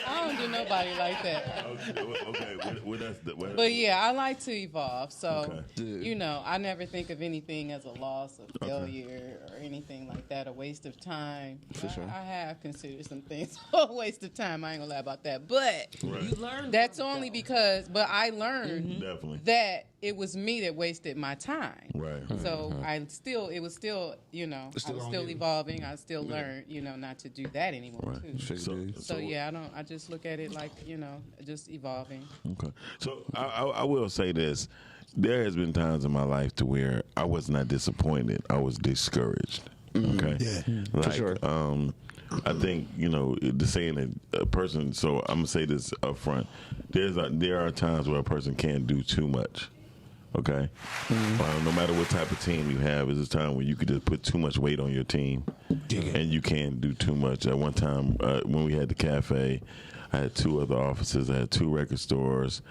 I don't do nobody like that. Okay. But yeah, I like to evolve. So, you know, I never think of anything as a loss of failure or anything like that, a waste of time. I have considered some things a waste of time. I ain't gonna lie about that. But You learn. that's only because, but I learned Definitely. that it was me that wasted my time. Right. So it was still, you know, I was still evolving. I still learned, you know, not to do that anymore too. So yeah, I just look at it like, you know, just evolving. Okay. So I will say this. There has been times in my life to where I was not disappointed. I was discouraged. Okay. Yeah, like, for sure. I think, you know, the saying that a person, so I'm going to say this up front. There are times where a person can't do too much. Okay? No matter what type of team you have, there's a time where you could just put too much weight on your team. And you can't do too much. At one time, when we had the cafe, I had 2 other offices. I had 2 record stores.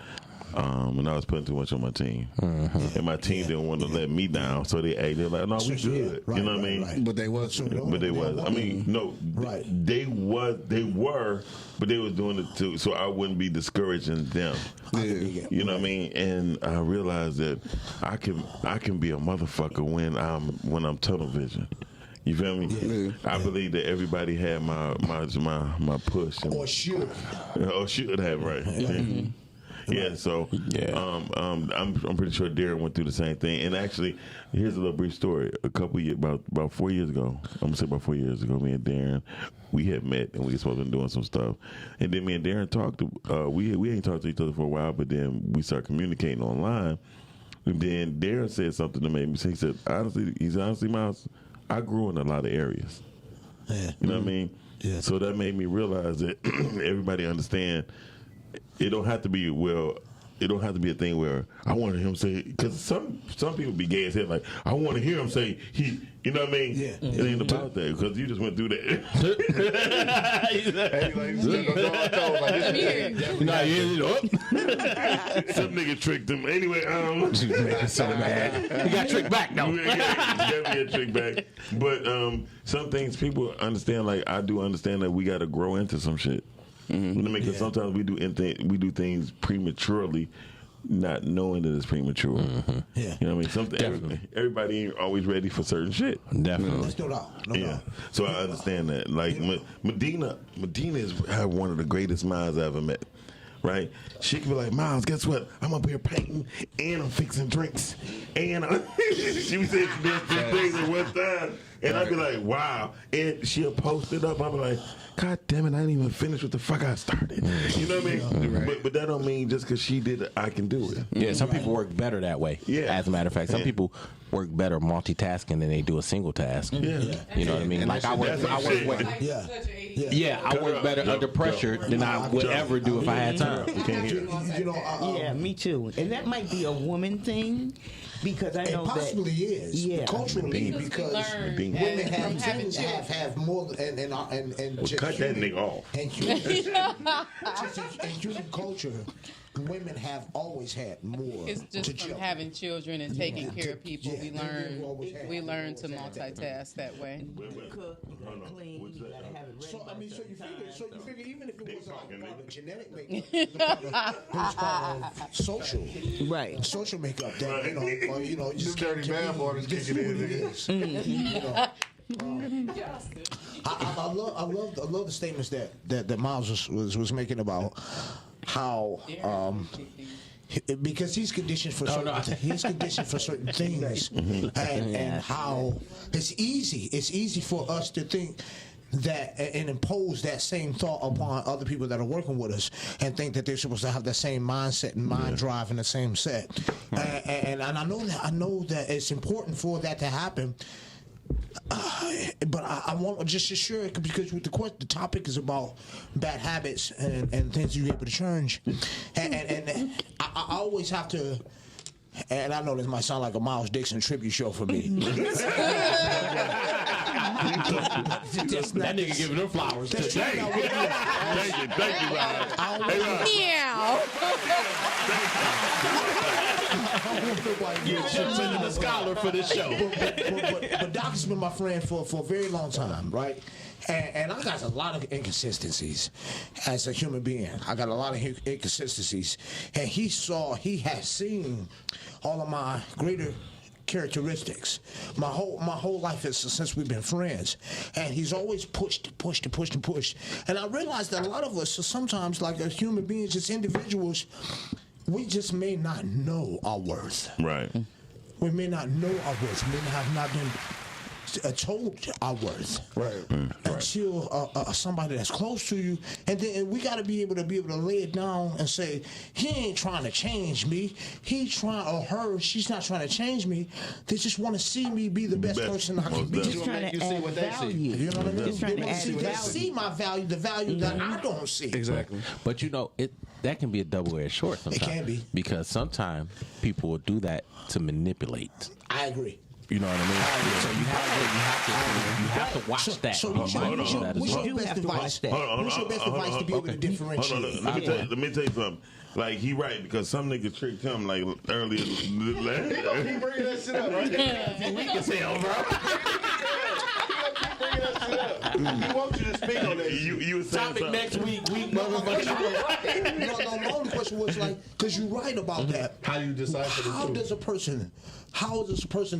And I was putting too much on my team. And my team didn't want to let me down. So they're like, no, we good. Right, you know what I mean? right. But they was. But they was. I mean, no. Right. They were, but they was doing it too. So I wouldn't be discouraging them. You know what I mean? And I realized that I can be a motherfucker when I'm tunnel vision. You feel me? Yeah. I believe that everybody had my push. Or should. Or should have, right? Yeah, so I'm pretty sure Darren went through the same thing. And actually, here's a little brief story. A couple years, about 4 years ago, I'm gonna say about 4 years ago, me and Darren, we had met and we were supposed to be doing some stuff. And then me and Darren talked. We ain't talked to each other for a while, but then we started communicating online. And then Darren said something to me. He said, honestly, Miles, I grew in a lot of areas. Yeah. You know what I mean? Yeah. So that made me realize that everybody understand. It don't have to be a thing where I want to hear him say, because some people be gay as hell, like I want to hear him say he, you know what I mean? Yeah. It ain't about that because you just went through that. Some nigga tricked him. Anyway, So mad. He got tricked back though. Definitely get tricked back. But some things people understand. Like I do understand that we got to grow into some shit. Because sometimes we do things prematurely, not knowing that it's premature. Yeah. You know what I mean? Everybody ain't always ready for certain shit. Definitely. That's no doubt. No doubt. So I understand that. Like Medina is one of the greatest minds I ever met. Right? She could be like, Miles, guess what? I'm up here painting and I'm fixing drinks. And she would say this thing at one time. And I'd be like, wow. And she'll post it up. I'll be like, God damn it, I didn't even finish what the fuck I started. You know what I mean? Right. But that don't mean just because she did it, I can do it. Yeah, some people work better that way. Yeah. As a matter of fact, some people work better multitasking than they do a single task. Yeah. You know what I mean? Like I work better under pressure than I would ever do if I had time. Yeah, me too. And that might be a woman thing because I know it possibly is. Yeah. Culturally, because women have more and just cut that nigga off. And human culture, women have always had more. It's just from having children and taking care of people. We learn to multitask that way. So you figure even if it was part of genetic makeup, it was part of social, right? Social makeup that you know, just dirty math orders kicking in. I love the statements that Miles was making about how because he's conditioned for certain things, and how it's easy for us to think that and impose that same thought upon other people that are working with us and think that they're supposed to have that same mindset and mind drive and the same set. And I know that it's important for that to happen. But I want just to share it because with the topic is about bad habits and things you're able to change, and I always have to. And I know this might sound like a Miles Dixon tribute show for me. That nigga giving her flowers. Thank you, Rod. Meow. You're sending a scholar for this show. But Doc has been my friend for a very long time, right? And I got a lot of inconsistencies as a human being. I got a lot of inconsistencies. And he has seen all of my greater characteristics. My whole life is since we've been friends. And he's always pushed. And I realized that a lot of us, sometimes like as human beings, as individuals, we just may not know our worth. Right. We may not know our worth. We may have not been told our worth, until somebody that's close to you, and then we got to be able to lay it down and say, he ain't trying to change me. He trying, or her, she's not trying to change me. They just want to see me be the best person I can be. Just trying to add value. You know what I mean? Just trying to add They value. see my value, the value that I don't see. Exactly. But you know, that can be a double-edged sword sometimes. It can be. Because sometimes people will do that to manipulate. I agree. You know what I mean? So you have to watch that. So What's what's your your best advice? What's your best advice to be able to differentiate? Let me tell you something. Like he right because some niggas tricked him like earlier. He bringing that shit up, right? We can say over. He wants you to speak on that. You were saying Topic something. next week. No, my only question was like, because you're right about that. How do you decipher the How truth? does a person,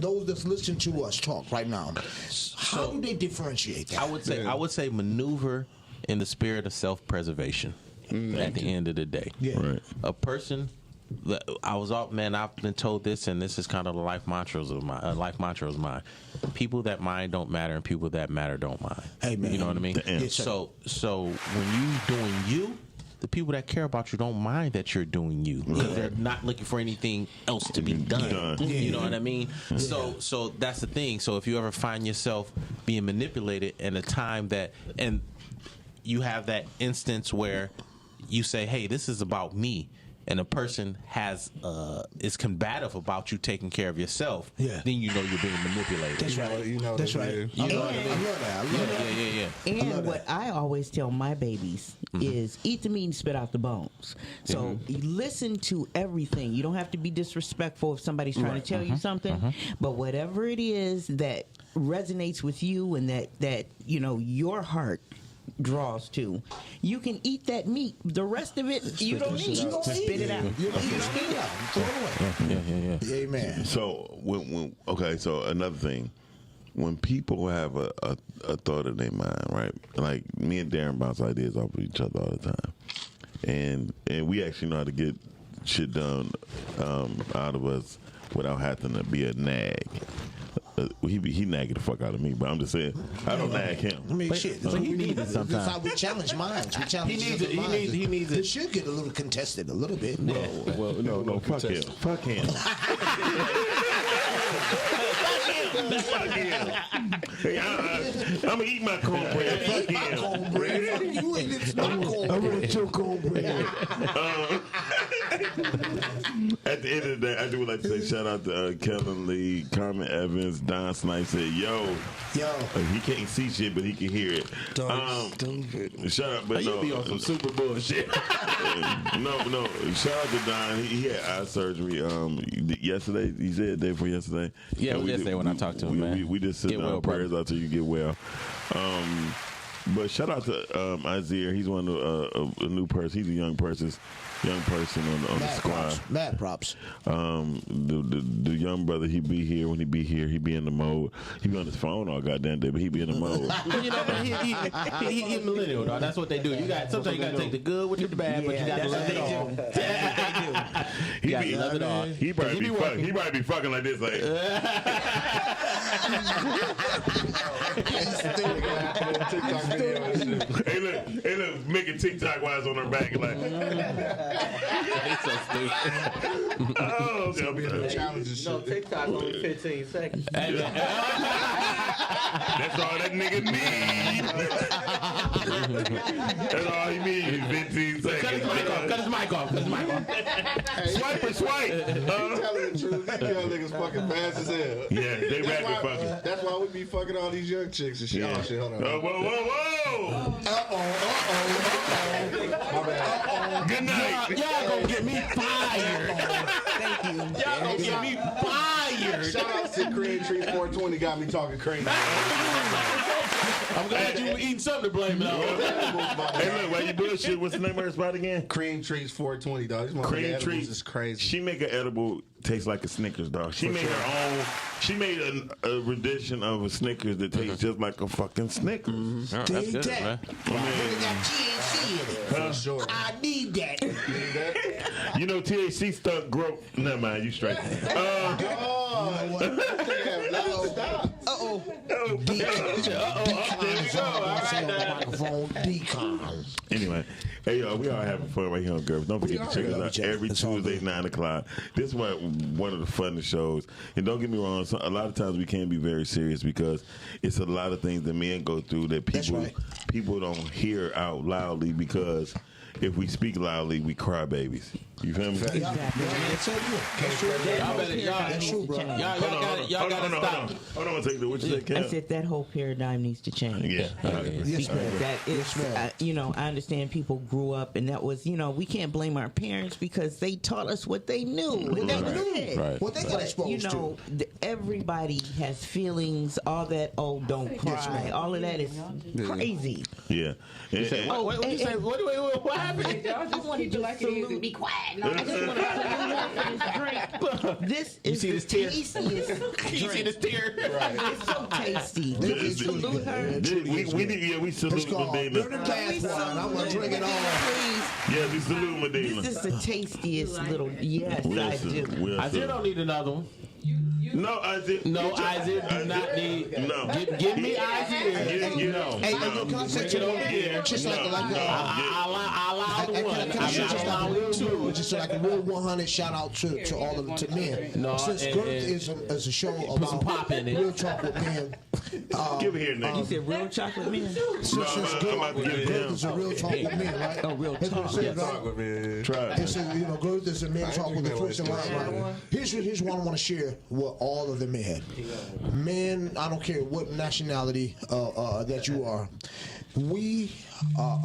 those that's listening to us talk right now, how do they differentiate that? I would say maneuver in the spirit of self-preservation. At the end of the day, Right. A person. I've been told this, and this is kind of the life mantra of mine. People that mind don't matter, and people that matter don't mind. Hey, man. You know what I mean? Yes, sir. So when you doing you, the people that care about you don't mind that you're doing you because they're not looking for anything else to be done. You know what I mean? So that's the thing. So if you ever find yourself being manipulated in a time that, and you have that instance where you say, "Hey, this is about me," and a person is combative about you taking care of yourself, then you know you're being manipulated. That's right. You know That's that, right. yeah. I love that. I love that. And what I always tell my babies is eat the meat and spit out the bones. So you listen to everything. You don't have to be disrespectful if somebody's trying to tell you something, but whatever it is that resonates with you and that you know your heart draws to, you can eat that meat. The rest of it you don't need. Spit it out. You don't spit it out. Throw it away. Amen. So so another thing, when people have a thought in their mind, right? Like me and Darren bounce ideas off of each other all the time, and we actually know how to get shit done out of us without having to be a nag. He nagging the fuck out of me, but I'm just saying I don't nag him. I mean, shit. but he needs it sometimes. That's how we challenge minds. We challenge He needs it. each other's minds. He needs it. It should get a little contested, a little bit. Well, no, fuck him. Fuck him. Fuck him. Hey, I'm gonna eat my cornbread. Fuck My him. cornbread. Fuck you ain't my cornbread. I'm gonna eat your cornbread. At the end of the day, I do like to say shout out to Kevin Lee, Carmen Evans, Don Snipes said, yo, he can't see shit, but he can hear it. Shout out, but You no, be on some super bullshit. no. Shout out to Don. He had eye surgery yesterday. He said day before yesterday. Yeah, And yesterday when I talked to him, man. We just send Get well, prayers brother. out till you get well. But shout out to Isaiah. He's one of a new person. He's a young person on the squad. Mad props. The young brother, he be here. When he be here, he be in the mode. He be on his phone all goddamn day, but he be in the mode. You know, he millennial, dog. That's what they do. Sometimes you gotta take the good with the bad, but you gotta love it all. He gotta love it all. He probably be fucking. He probably be fucking like this, like. TikTok video and shit. Hey, look, They look making TikTok wise on her back like. so stupid. Oh, Challenges. No, TikTok only 15 seconds. that's all that nigga need. That's all he needs. 15 seconds. Cut his mic off. Cut his mic off. Cut his mic off. Swipe or swipe. Telling the truth, these young niggas fucking fast as hell. Yeah, they rapid fucking. That's why we be fucking all these young chicks and shit. Yeah. Oh shit, hold on. Whoa, whoa, whoa! My bad. Good night. Y'all gonna get me fired. Thank you. Y'all gonna get me fired. Shout out to Cream Trees 420 got me talking crazy. I'm glad you were eating something to blame it on. Hey, look, while you bullshit, what's the name of her spot again? Cream Trees 420, dog. These Cream edibles Trees is crazy. She make an edible taste like a Snickers, dog. She made her own. She made a rendition of a Snickers that tastes just like a fucking Snickers. Oh, that's good, man. Look at that THC in it. For sure. I need that. You know THC stunt growth. Never mind, you straight. Uh-oh. There we go. All right, now. Microphone decon. Anyway, hey y'all, we all having fun right here on Girth. Don't forget to check us out every Tuesday 9 o'clock. This is one of the funnest shows. And don't get me wrong, a lot of times we can be very serious because it's a lot of things that men go through that people don't hear out loudly because if we speak loudly, we cry babies. You feel me? Exactly. That's true. That's true, bro. Y'all gotta stop. Hold on, take the what you say, I Cam? said that whole paradigm needs to change. Yeah. Yes, Because ma'am. that is, I understand people grew up and that was, we can't blame our parents because they taught us what they knew. What they knew. Right. What they got exposed to. Everybody has feelings, all that, don't cry. All of that is crazy. Yeah. What you say? What happened? I wanted you to be quiet. No, I just want to salute this drink. This is see this tear? tastiest You see this tear? It's so tasty. Can we salute her? We salute Medina. Dirty glass wine. I'm going to drink it all. Yeah, we salute Medina. This is the tastiest little. Yes, I do. Isaiah don't need another one. No, Isaiah. No, Isaiah do not need. No. Give me Isaiah. No. Hey, can I say to Yeah. just like I allow the one. Can I say just allow like a the two. real, just like a real 100 shout out to all of to men. No, Since and- Girth and- is a show Put some about pop in it. real talk with men. Give it here, You nigga. said real chocolate man? Since I'm about to give it Girth him. is a real talk with men, right? Oh, real That's what talk. it says, right? Try It it. says, Girth is a man talk with the first in line. Right? Here's what I want to share with all of the men. Men, I don't care what nationality that you are, we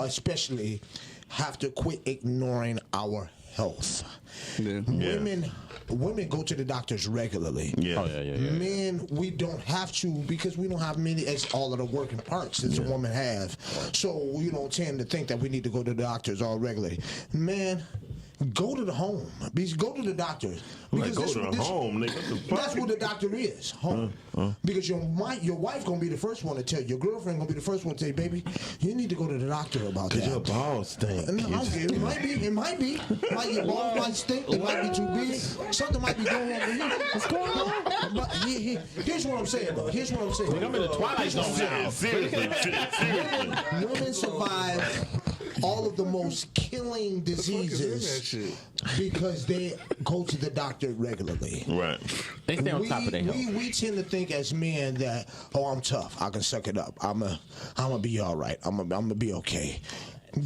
especially have to quit ignoring our health. Yeah. Women go to the doctors regularly. Yeah. Oh, yeah. Men, we don't have to because we don't have many as all of the working parts that a woman have. So we don't tend to think that we need to go to the doctors all regularly. Man, go to the home. Go to the doctor. Like, go to the home, nigga. What the fuck? That's what the doctor is, home. Because your wife gonna be the first one to tell you. Your girlfriend gonna be the first one to tell you, baby, you need to go to the doctor about that. Cause your balls stink. No, it might be. It might be. Your balls might stink. It might be too big. Something might be going on with you. What's going on? But here's what I'm saying, though. Here's what I'm saying. I'm in the Twilight Zone now. Seriously. Women survive all of the most killing diseases because they go to the doctor regularly. Right. They stay on top of their health. We tend to think as men that, I'm tough. I can suck it up. I'm a be all right. I'm a be okay.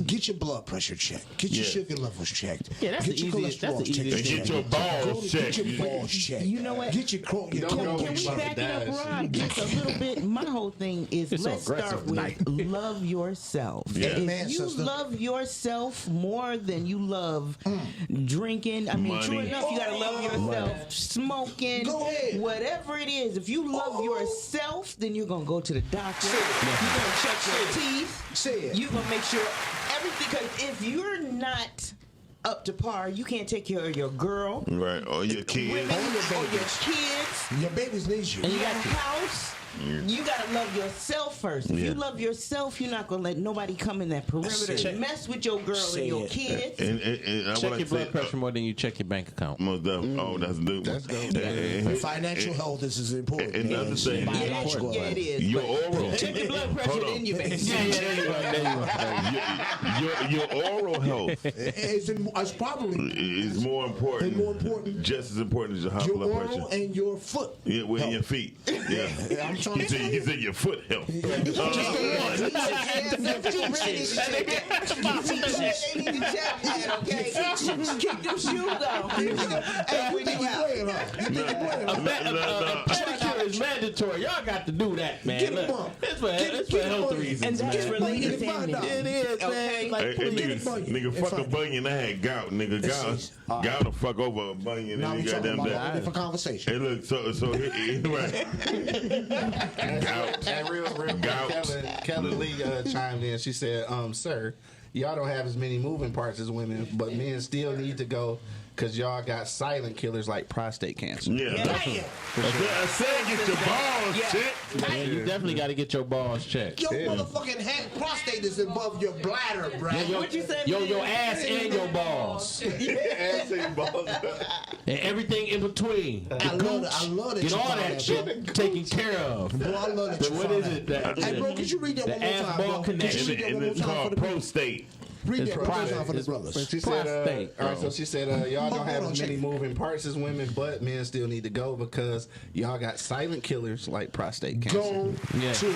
Get your blood pressure checked. Get your sugar levels checked. Yeah, that's get the your easiest- that's the cholesterol easiest checked. Get your balls checked. Get your balls checked. You know what? Get your Don't go Can with we about back the it up, dash. Rod, just a little bit? My whole thing is It's so let's start aggressive with love yourself. Yeah. If Amen, you sister. love yourself more than you love drinking, I mean, true Money. enough, you gotta love yourself. Smoking, Go ahead. whatever it is. If you love yourself, then you're gonna go to the doctor. You're gonna check your teeth. Say it. You're gonna make sure everything. Because if you're not up to par, you can't take care of your girl. Right. Or your kids. Women, or your kids. Your babies need you. And you got a house. You gotta love yourself first. If you love yourself, you're not gonna let nobody come in that perimeter and mess with your girl and your kids. And check your blood pressure more than you check your bank account. Most definitely. Oh, that's dope. That's dope. Financial health is important. And another thing, biological Yeah, it is. your oral. Check your blood pressure and your bank account. Your oral health it's probably is more important. more important. Just as important as your high your blood oral pressure. and your foot. Yeah, with your feet. Yeah. I'm trying to He said your foot health. Kick them shoes off. Hey, we think you're playing, huh? You think you're playing, huh? Pedicure is mandatory. Y'all got to do that, man. Get 'em Look, up. it's for Get health 'em. reasons, And that's man. related Get to $5. It is, man. Like, Hey, Get a bunion. nigga, It's fuck a fine. bunion. I had gout, nigga. Gout will fuck over a bunion. Now And we you talking goddamn about a that. different conversation. Hey, look, so right. Gout. And real Gout. Kelly Lee chimed in. She said, sir, y'all don't have as many moving parts as women, but men still need to go because y'all got silent killers like prostate cancer. Yeah. I said get your balls checked. Yeah, you definitely got to get your balls checked. Your motherfucking prostate is above your bladder, bro. What you say? Your ass and your balls. Ass and balls. And everything in between. I love that. Get you all found that shit taken care of. Bro, I love that. But you what found is it? That, Hey, bro, could you read that the one more ass time, ball bro? connection. Could you read that And one more it's time for called the people? prostate. Read It's that one more time for the prostate. brothers. But she said, Prostate. all right, so she said, y'all don't have Hold on, as many check. moving parts as women, but men still need to go because y'all got silent killers like prostate cancer. Go Yeah. to the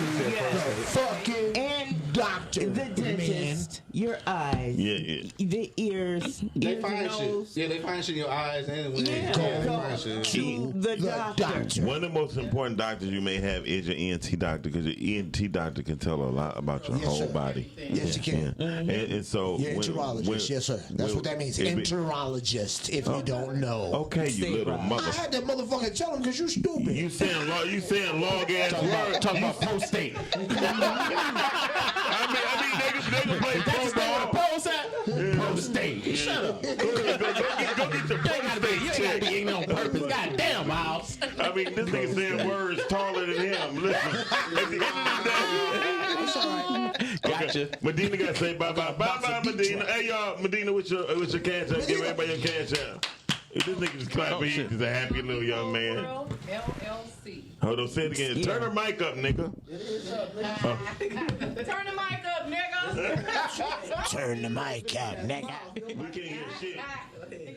fucking And doctor, the dentist, your eyes, Yeah. the ears, They ears, find nose. shit. Yeah, they find shit in your eyes and when Yeah, they go find shit. to the doctor. One of the most important doctors you may have is your ENT doctor because your ENT doctor can tell a lot about your Yes, whole sir. body. Yes, you can. And so You're enterologist, yes, sir. That's what that means. Enterologist, if you don't know. Okay, you little I mother. had that motherfucker tell him because you stupid. You saying long ass words. Talk about prostate. I mean, they can play pro ball. Prostate. Shut up. Go get your prostate You checked. ain't eating on purpose. God damn, Miles. I mean, this nigga saying words taller than him. Listen, at the end of the day, Gotcha. Medina got to say bye bye, Medina. Hey y'all, Medina, with your cash app, give everybody your cash app. If this nigga just clap for you, he's a happy little young man. World LLC. Hold on, say it again. Turn the mic up, nigga. Turn the mic up, nigga. Turn the mic out, nigga. We can't hear shit.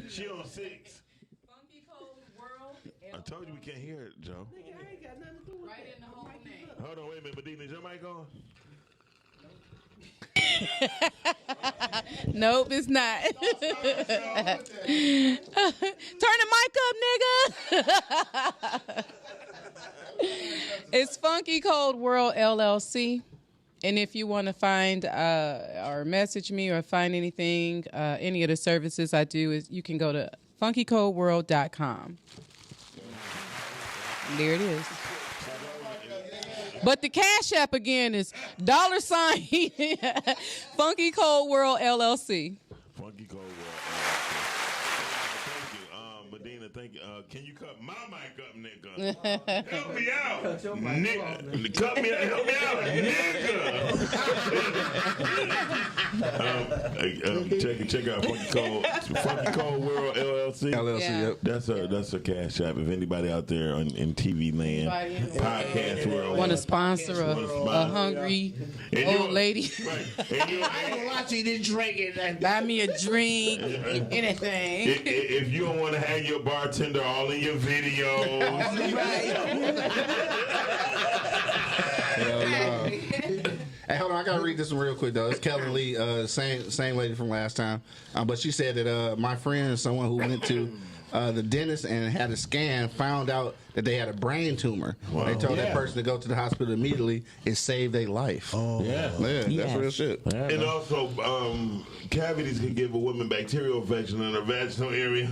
She on 6. Funky Cold World I told you we can't hear it, Joe. right in the whole name. Hold on, wait a minute, Medina, is your mic on? Nope, it's not. Turn the mic up, nigga. It's Funky Cold World LLC. And if you want to find or message me or find anything, any of the services I do, is you can go to funkycoldworld.com. There it is. But the Cash App again is $ Funky Cold World LLC. Funky Cold World. Thank you. Medina, thank you. Can you cut my mic up, nigga? Help me out. Nigga. Cut me out. Help me out, nigga. Check out Funky Cold World LLC. LLC, yep. That's a cash app. If anybody out there in TV land, podcast world, Want to sponsor a hungry old lady? Right. And you, I ain't gonna lie to you, this drinking. Buy me a drink, anything. if you don't want to have your bartender all in your videos, Hey, hold on, I gotta read this one real quick though. It's Kelly Lee, same lady from last time, but she said that my friend, someone who went to the dentist and had a scan, found out that they had a brain tumor. Wow. They told that person to go to the hospital immediately. It saved their life. Oh, yeah. That's real shit. Yeah, and also cavities can give a woman bacterial infection in her vaginal area.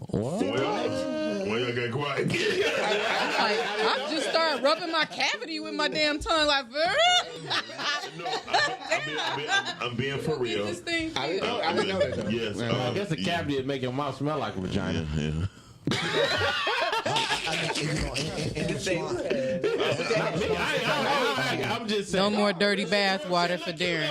What? Well, y'all got quiet. I just started rubbing my cavity with my damn tongue, like. No, I'm being for real. This thing I didn't know that though. Yes. I guess the cavity would make your mouth smell like a vagina. Yeah. In I'm just saying. No more dirty bath water for Darren.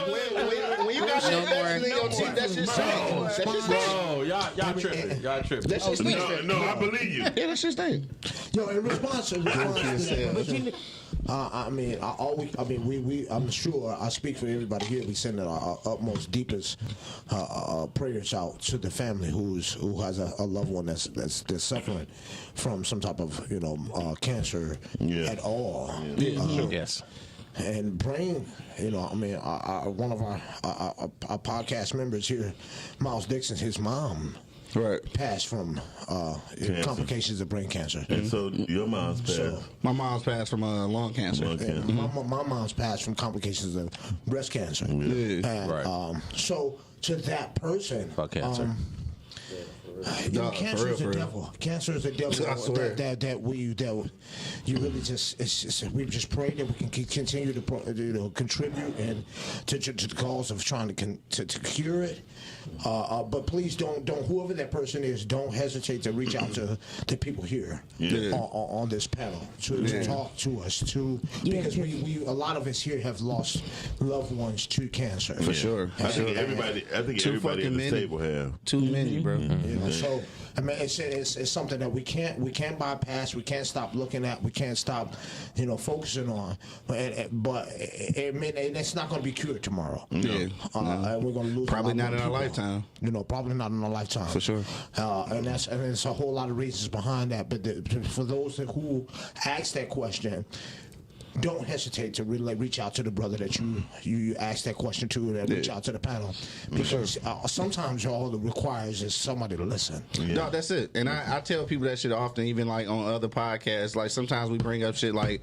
When you got shit No more. in your teeth, that shit stink. That shit stink. Bro, y'all tripping. Y'all tripping. That shit stink. No, I believe you. Yeah, that shit stink. Yo, in response to that, but you, I'm sure I speak for everybody here. We send our utmost, deepest prayers out to the family who has a loved one that's suffering from some type of cancer at all. Yes. And brain, one of our podcast members here, Miles Dixon, his mom. Right. Passed from complications of brain cancer. And so your mom's passed. My mom's passed from lung cancer. My mom's passed from complications of breast cancer. Yeah. And, Right. So to that person, Fuck cancer. Cancer is a devil. Cancer is a devil. I swear. That you really just we just pray that we can continue to contribute and to the cause of trying to cure it. But please don't whoever that person is, don't hesitate to reach out to the people here on this panel to talk to us because we a lot of us here have lost loved ones to cancer. For sure. I think everybody at the table have. Too many, bro. So I mean, it's something that we can't bypass. We can't stop looking at. We can't stop, focusing on. But it's not going to be cured tomorrow. Yeah, and we're going to lose. Probably not in our lifetime. Probably not in our lifetime. For sure. And there's a whole lot of reasons behind that. But for those who ask that question, don't hesitate to really reach out to the brother that you ask that question to, and reach out to the panel, because sometimes all it requires is somebody to listen. No, that's it. And I tell people that shit often, even like on other podcasts. Like sometimes we bring up shit like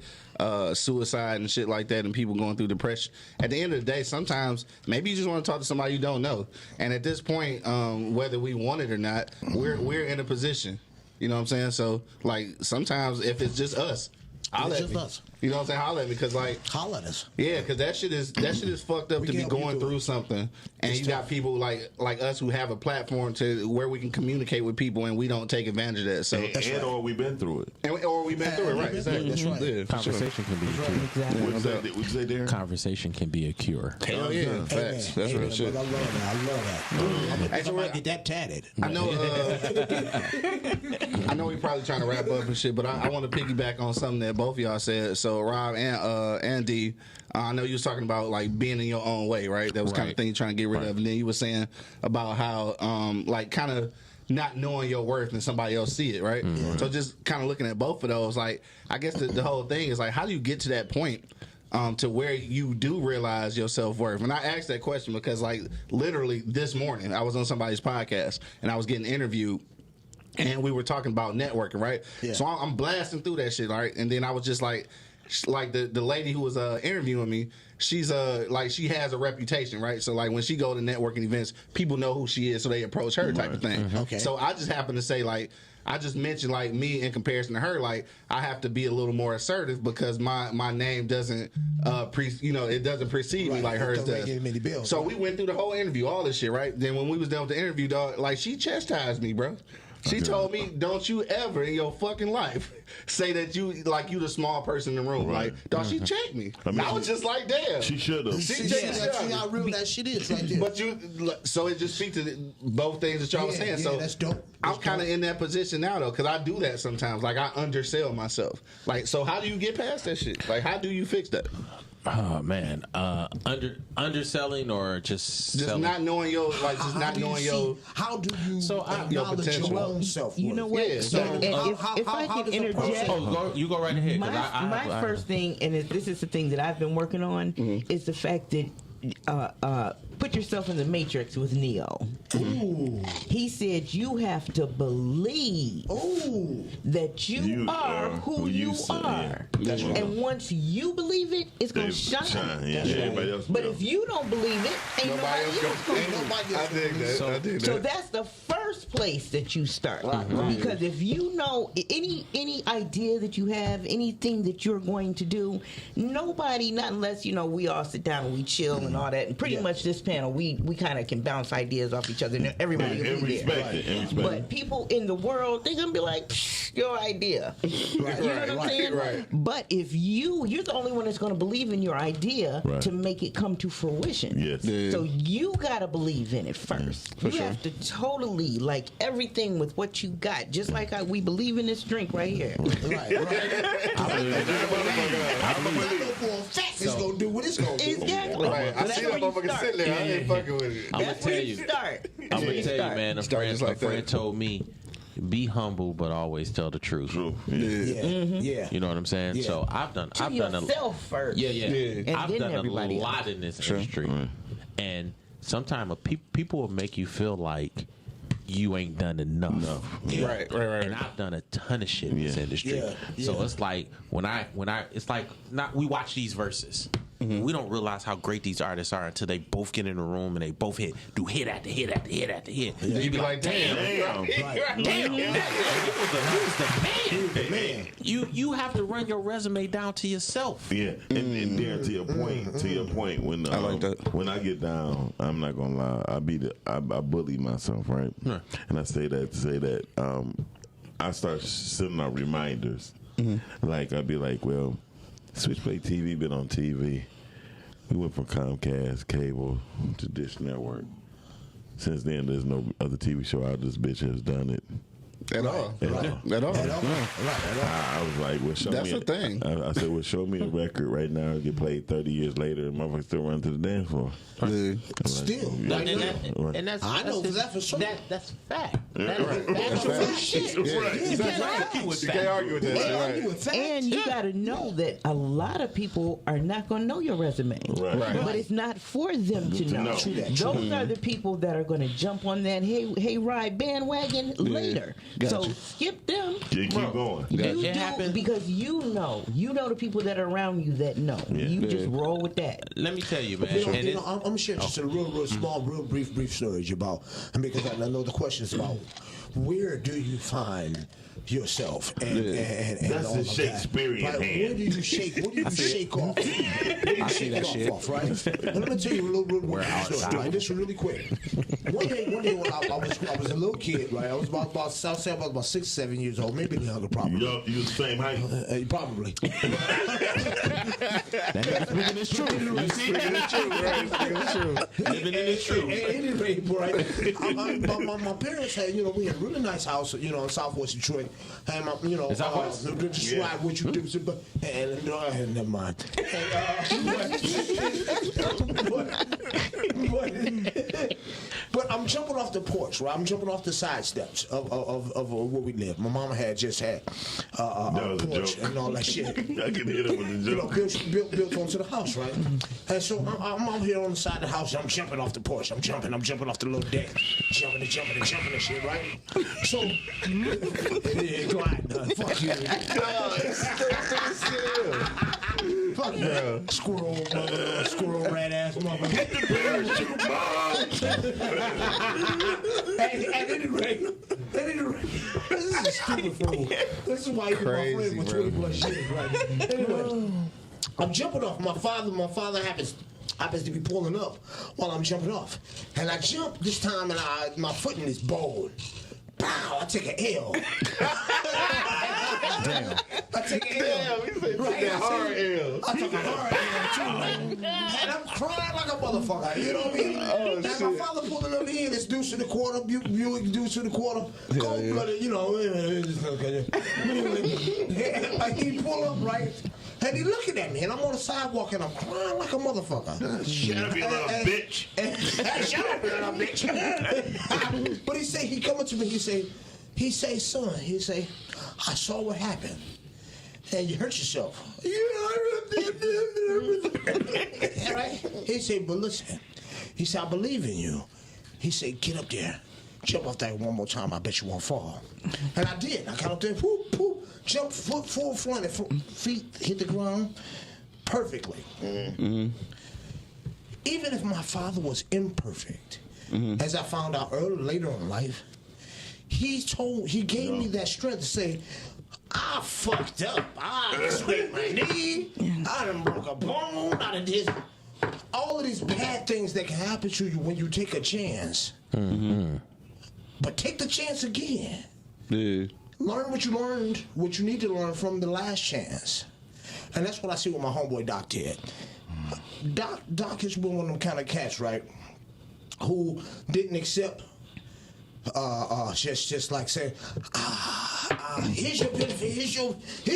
suicide and shit like that, and people going through depression. At the end of the day, sometimes maybe you just want to talk to somebody you don't know. And at this point, whether we want it or not, we're in a position. You know what I'm saying? So like sometimes if it's just us, holla at me. Us. You know what I'm saying? Holla at me, because like Holla at us. yeah, because that shit is fucked up to be going through something, and you got people like us who have a platform to where we can communicate with people, and we don't take advantage of that. So Or we've been through it. or we've been through it, right? Exactly. That's right. Yeah, Conversation can be a cure. Exactly. What'd you say, Darren? Conversation can be a cure. Hell yeah, facts. That's real shit. But I love that. I might get that tatted. I know. I know we're probably trying to wrap up and shit, but I want to piggyback on something that both of y'all said. So Rob and D, I know you was talking about like being in your own way, right? That was kind of thing you're trying to get rid of, and then you were saying about how like kind of not knowing your worth and somebody else see it, right? So just kind of looking at both of those, like I guess the whole thing is like, how do you get to that point? To where you do realize your self-worth. And I asked that question because like literally this morning I was on somebody's podcast and I was getting interviewed, and we were talking about networking, right? Yeah. So I'm blasting through that shit, right? And then I was just like the lady who was interviewing me, she's like she has a reputation, right? So like when she go to networking events, people know who she is, so they approach her type of thing. Okay. So I just happen to say like, I just mentioned like me in comparison to her, like I have to be a little more assertive because my name doesn't it doesn't precede me like hers does. So we went through the whole interview, all this shit, right? Then when we was done with the interview, dog, like she chastised me, bro. She told me, "Don't you ever in your fucking life say that you the small person in the room." Right. Like, dog, she checked me. I was just like, "Damn." She should have. She checked me. See how real that shit is right there. But so it just speaks to both things that y'all was saying. So that's dope. I'm kind of in that position now though, because I do that sometimes. Like I undersell myself. Like, so how do you get past that shit? Like, how do you fix that? Oh man, underselling or just selling? Not knowing your How do you acknowledge your own self? You know what? Yeah, so, and if I can interject, You go right ahead. My first thing, and this is the thing that I've been working on, is the fact that put yourself in the Matrix with Neo. Ooh. He said you have to believe that you are who you are. That's right. And once you believe it, it's going to shine. Yeah. Everybody else But if you don't believe it, ain't nobody else going to. I dig that. So that's the first place that you start. Because if you know any idea that you have, anything that you're going to do, nobody, not unless we all sit down and we chill and all that, and pretty much this panel, we kind of can bounce ideas off each other, and everybody will be there. But people in the world, they're gonna be like, your idea. You know what I'm saying? Right. But if you're the only one that's gonna believe in your idea to make it come to fruition. Yes. Yeah. So you gotta believe in it first. You have to totally like everything with what you got, just like we believe in this drink right here. Right. I know for a fact it's gonna do what it's gonna do. Exactly. Right. I see that motherfucker sitting there. I ain't fucking with it. I'm gonna That's tell where you. you start. I'm gonna tell you, man. A Start friend, just like a friend that. told me, "Be humble, but always tell the truth." True. Yeah. You know what I'm saying? Yeah. So I've done To a yourself first. yeah. And I've then done a everybody lot else. in this industry, and sometimes people will make you feel like you ain't done enough. Right. And I've done a ton of shit in this industry. So it's like when I it's like not we watch these verses. We don't realize how great these artists are until they both get in the room and they both do hit after hit after hit after hit. You be like, damn. Damn, he was the man. You have to run your resume down to yourself. Yeah, and Darren, to your point, when I like that. when I get down, I'm not gonna lie, I bully myself, right? And I say that I start sending out reminders. Like I'd be like, well, Switchblade TV been on TV. We went from Comcast cable to Dish Network. Since then, there's no other TV show out this bitch has done it. At all. I was like, well, show That's me. the thing. I said, well, show me a record right now. Get played 30 years later, and motherfuckers still run to the dance floor. Yeah. Still. And that's I know that for sure. That's fact. That That's is fact. shit. You can't argue with that. Right. And you got to know that a lot of people are not going to know your resume. Right. But it's not for them to know. True that. Those are the people that are going to jump on that hey ride bandwagon later. So skip them. Keep going. You It do happens. because you know the people that are around you that know. You just roll with that. Let me tell you, man. You know, And it's, I'm sharing just a real small, real brief story about, because I know the question is about where do you find yourself and That's all the of that. Shakespearean Right? hand. Where do you shake off? Where do you shake off, right? And let me tell you a little story, right? This is really quick. One day when I was a little kid, right? I was about 6, 7 years old, maybe younger, probably. You the same height. Probably. speaking is true. You see, It's true. living in the truth. At any rate, right? My parents had, we had a really nice house, in Southwest Detroit. And Is that what? describe what you do, but never mind. But I'm jumping off the porch, right? I'm jumping off the side steps of where we live. My mama had just had a was a porch joke. and all that shit. I can hit him with the joke. Built onto the house, right? And so I'm out here on the side of the house. I'm jumping off the porch. I'm jumping off the little deck, jumping and shit, right? So, fuck you. Fuck you, squirrel rat ass mother. At any rate, this is a stupid fool. This is why you're my friend with 20 plus years, right? Anyway, I'm jumping off. My father happens to be pulling up while I'm jumping off. And I jump this time and my footing is bowed. Pow! I take an L. Damn. I take an L. Right? Hard L. I took a hard L too. And I'm crying like a motherfucker. You know what I mean? And my father pulling up in, it's deuce to the quarter, Buick deuce to the quarter. Cold blooded, he pull up, right? And he looking at me, and I'm on the sidewalk, and I'm crying like a motherfucker. Shut up, you little bitch. Shut up, you little bitch. But he coming to me, he say, son, I saw what happened. And you hurt yourself. Right? He said, but listen. He said, I believe in you. He said, get up there. Jump off that one more time. I bet you won't fall. And I did. I got up there, whoop, whoop, jump full front, feet hit the ground perfectly. Mm-hmm. Even if my father was imperfect, as I found out later in life, he gave me that strength to say, I fucked up. I scraped my knee. I done broke a bone. I done this. all of these bad things that can happen to you when you take a chance. But take the chance again. Yeah. Learn what you learned, what you need to learn from the last chance. And that's what I see with my homeboy Doc did. Doc is one of them kind of cats, right? Who didn't accept just like saying, here's your benefit, here's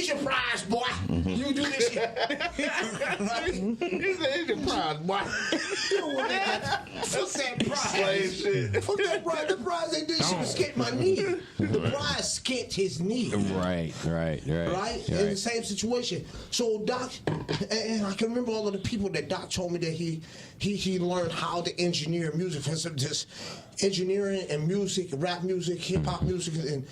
your prize, boy. You do this shit. Right? Here's your prize, boy. You don't want that. Fuck that prize. Fuck that prize. The prize ain't this shit to skint my knee. The prize skint his knee. Right. Right? In the same situation. So Doc, and I can remember all of the people that Doc told me that he learned how to engineer music. For instance, just engineering and music, rap music, hip hop music, and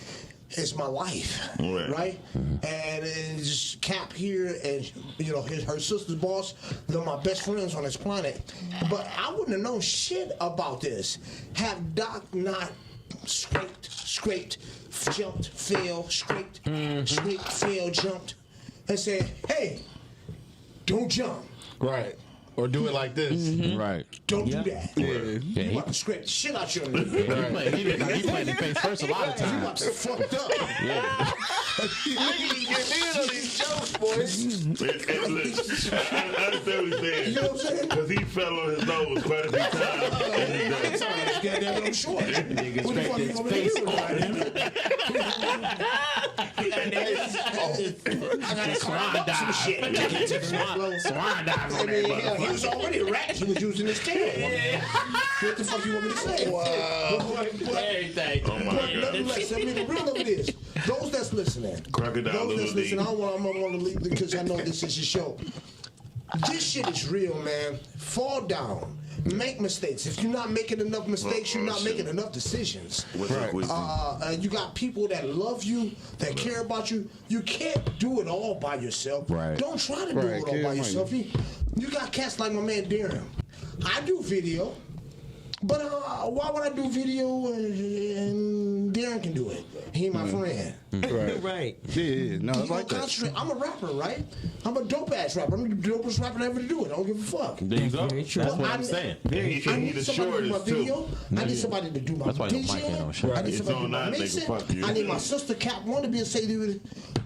it's my life, right? And it's Cap here, and you know her sister's boss. They're my best friends on this planet. But I wouldn't have known shit about this had Doc not scraped, jumped, fell, scraped, fell, jumped, and said, "Hey, don't jump." Right. Or do it like this. Right. Don't do that. Yeah. You about to scrape the shit out your knee. He played in face first a lot of You times. about to fucked up. You get in on these jokes, boys. And look, I understand what he's saying. You know what I'm saying? Because he fell on his nose quite a few times. Goddamn, I'm short. What the fuck you want me to do with I got to climb up some shit. Swan dive on that motherfucker. He was already a rat. He was using his tail. What the fuck you want me to say? Everything. Oh my God. Nonetheless, I mean, the real of it is, those that's listening, Crocodile those that's Little listening, I'm gonna leave because I know this is your show. This shit is real, man. Fall down. Make mistakes. If you're not making enough mistakes, you're not making enough decisions. What's up, Quizzy? You got people that love you, that care about you. You can't do it all by yourself. Right. Don't try to do it all by yourself. You got cats like my man Darren. I do video, but why would I do video and Darren can do it? He my friend. Right. Yeah, no, He it's gonna like that. concentrate. I'm a rapper, right? I'm a dope ass rapper. I'm the dopest rapper ever to do it. I don't give a fuck. There you go. Very true. That's what I I'm need- saying. And I he need the somebody to do my shortest, too. video. I need somebody to do my That's why your mic ain't on DJing. shit. I need It's somebody to on do my that, nigga. mixing. Fuck you. I need my sister Cap One to be a say to it.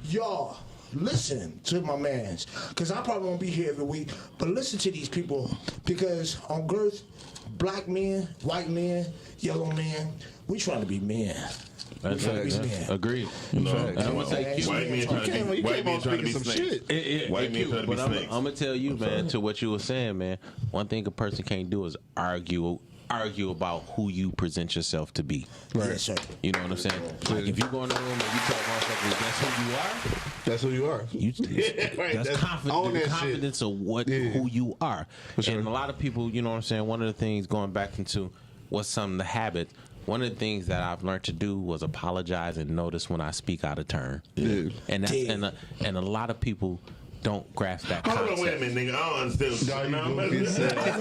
Y'all, listen to my mans. Because I probably won't be here every week. But listen to these people. Because on Girth, black men, white men, yellow men, we trying to be men. That's Yeah. agreed. No, And I'm gonna say Q. white men You trying to came be white men on trying to be speaking some snakes. shit. White men trying to be But I'm snakes. gonna tell you, man, to what you were saying, man. One thing a person can't do is argue about who you present yourself to be. Yes, sir. You know what I'm saying? Like if you go in the room and you tell motherfuckers that's who you are, That's who you are. you Right, that's own that confidence of what who you are. sure. And a lot of people, you know what I'm saying, one of the things going back into what's some of the habits, one of the things that I've learned to do was apologize and notice when I speak out of turn. Yeah. And that's and a lot of people don't grasp that Hold concept. on, wait a minute, nigga. I don't understand. No, No, you I'm- said. I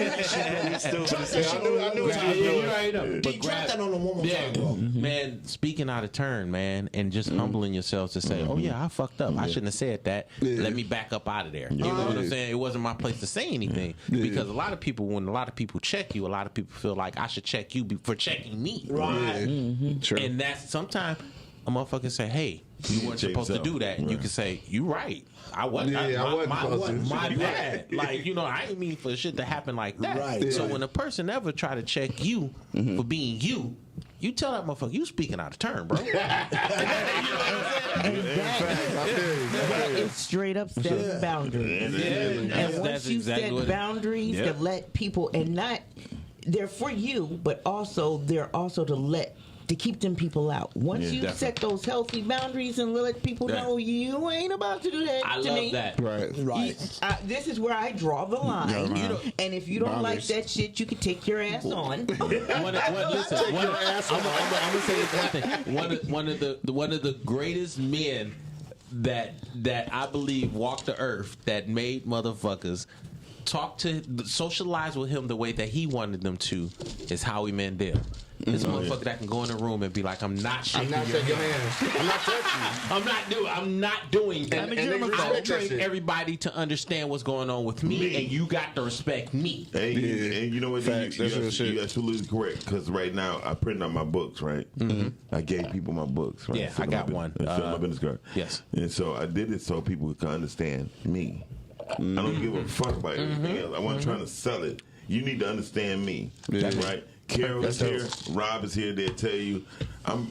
knew what you were doing. But drop that on the one more time, bro. Man, speaking out of turn, man, and just humbling yourselves to say, "Oh yeah, I fucked up. I shouldn't have said that. Let me back up out of there." You know what I'm saying? It wasn't my place to say anything because a lot of people, when a lot of people check you, a lot of people feel like I should check you for checking me. Right. True. And that's sometimes a motherfucker say, "Hey, you weren't Check supposed to yourself. do that," and you Right. can say, "You right. I wasn't. Yeah, I wasn't supposed to. my bad. Like, you know, I didn't mean for shit to happen like that." Right. So Yeah. when a person ever try to check you for being you, you tell that motherfucker, you speaking out of turn, bro. That is straight up setting boundaries. And once That's you exactly what set it- boundaries Yeah. to let people, and not they're for you, but also they're also to keep them people out. Once you definitely. set those healthy boundaries and let people Yeah. know you ain't about to do that I to love me. that. Right. Right. This is where I draw the line. Yeah, man. You know, and if you don't Boundaries. like that shit, you can take your ass on. Listen, I'm gonna say this one thing. One of the greatest men that I believe walked the earth that made motherfuckers socialize with him the way that he wanted them to is Howie Mandel. This motherfucker that can go in the room and be like, I'm not shaking your hand. I'm not touching you. I'm not doing that. I train everybody to understand what's going on with me, and you got to respect me. And you know what? Facts. You're absolutely correct. Because right now, I print out my books, right? Mm-hmm. I gave people my books, right? Yeah, I got one. Fill my business card. Yes. And so I did it so people could understand me. I don't give a fuck about everything else. I wasn't trying to sell it. You need to understand me, right? Carol is here. Rob is here. They'll tell you. I'm.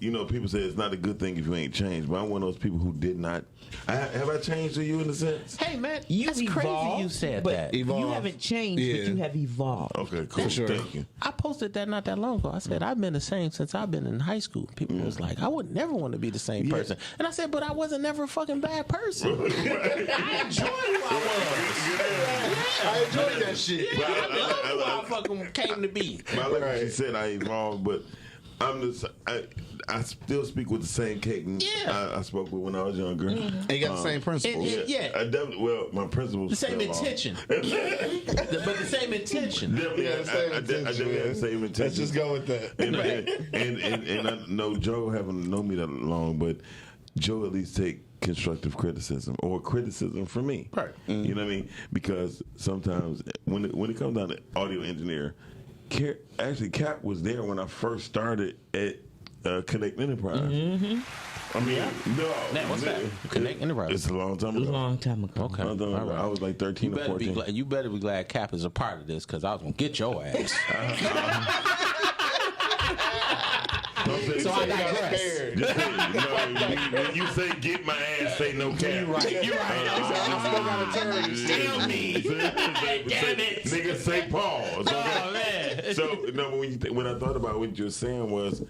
You know, people say it's not a good thing if you ain't changed, but I'm one of those people who did not. Have I changed to you in a sense? Hey man, You've that's crazy evolved, you said but that. You haven't changed, but you have evolved. Okay, cool. Sure. Thank you. I posted that not that long ago. I said I've been the same since I've been in high school. People was like, I would never want to be the same person, and I said, but I wasn't never a fucking bad person. I enjoyed who I was. I enjoyed that shit. Yeah, I love who I fucking came to be. Like you said, I evolved, but I still speak with the same cadence I spoke with when I was younger. And you got the same principles. I definitely. Well, my principles. The same intention, but the same intention. Definitely, Yeah, the same I definitely have the same intention. Let's just go with that. And I know Joe haven't known me that long, but Joe at least take constructive criticism or criticism from me. Right. You know what I mean? Because sometimes when it comes down to audio engineer, actually Cap was there when I first started at Connect Enterprise. I mean, Now, what's that? Connect Enterprise. It's a long time A ago. long time ago. Okay. All right. I was like 13 or 14. You better be glad Cap is a part of this because I was gonna get your ass. So I digress. When you say get my ass, say no Cap. You're right. I spoke out of turn. Tell me. Damn it. Nigga, say pause. Okay? Oh man. So no, when I thought about what you were saying was,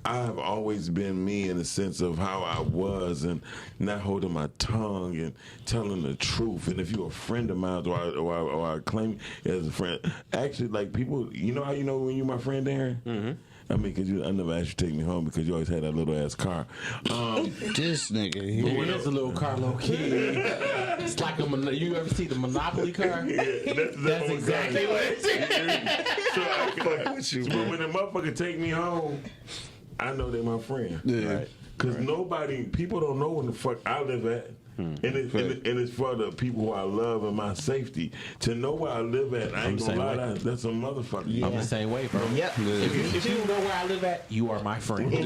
I've always been me in the sense of how I was and not holding my tongue and telling the truth. And if you're a friend of mine or I claim you as a friend, actually, like people, you know how you know when you're my friend, Darren? Mm-hmm. I mean, because I never asked you to take me home because you always had that little ass car. This nigga. It is a little car, low key. It's like you ever see the Monopoly car? That's exactly what it is. So when the motherfucker take me home, I know they're my friend. Yeah. Right? Because people don't know when the fuck I live at. And it's for the people who I love and my safety. To know where I live at, I ain't gonna lie, that's a motherfucker. I'm the same way, bro. Yep. If you know where I live at, you are my friend. For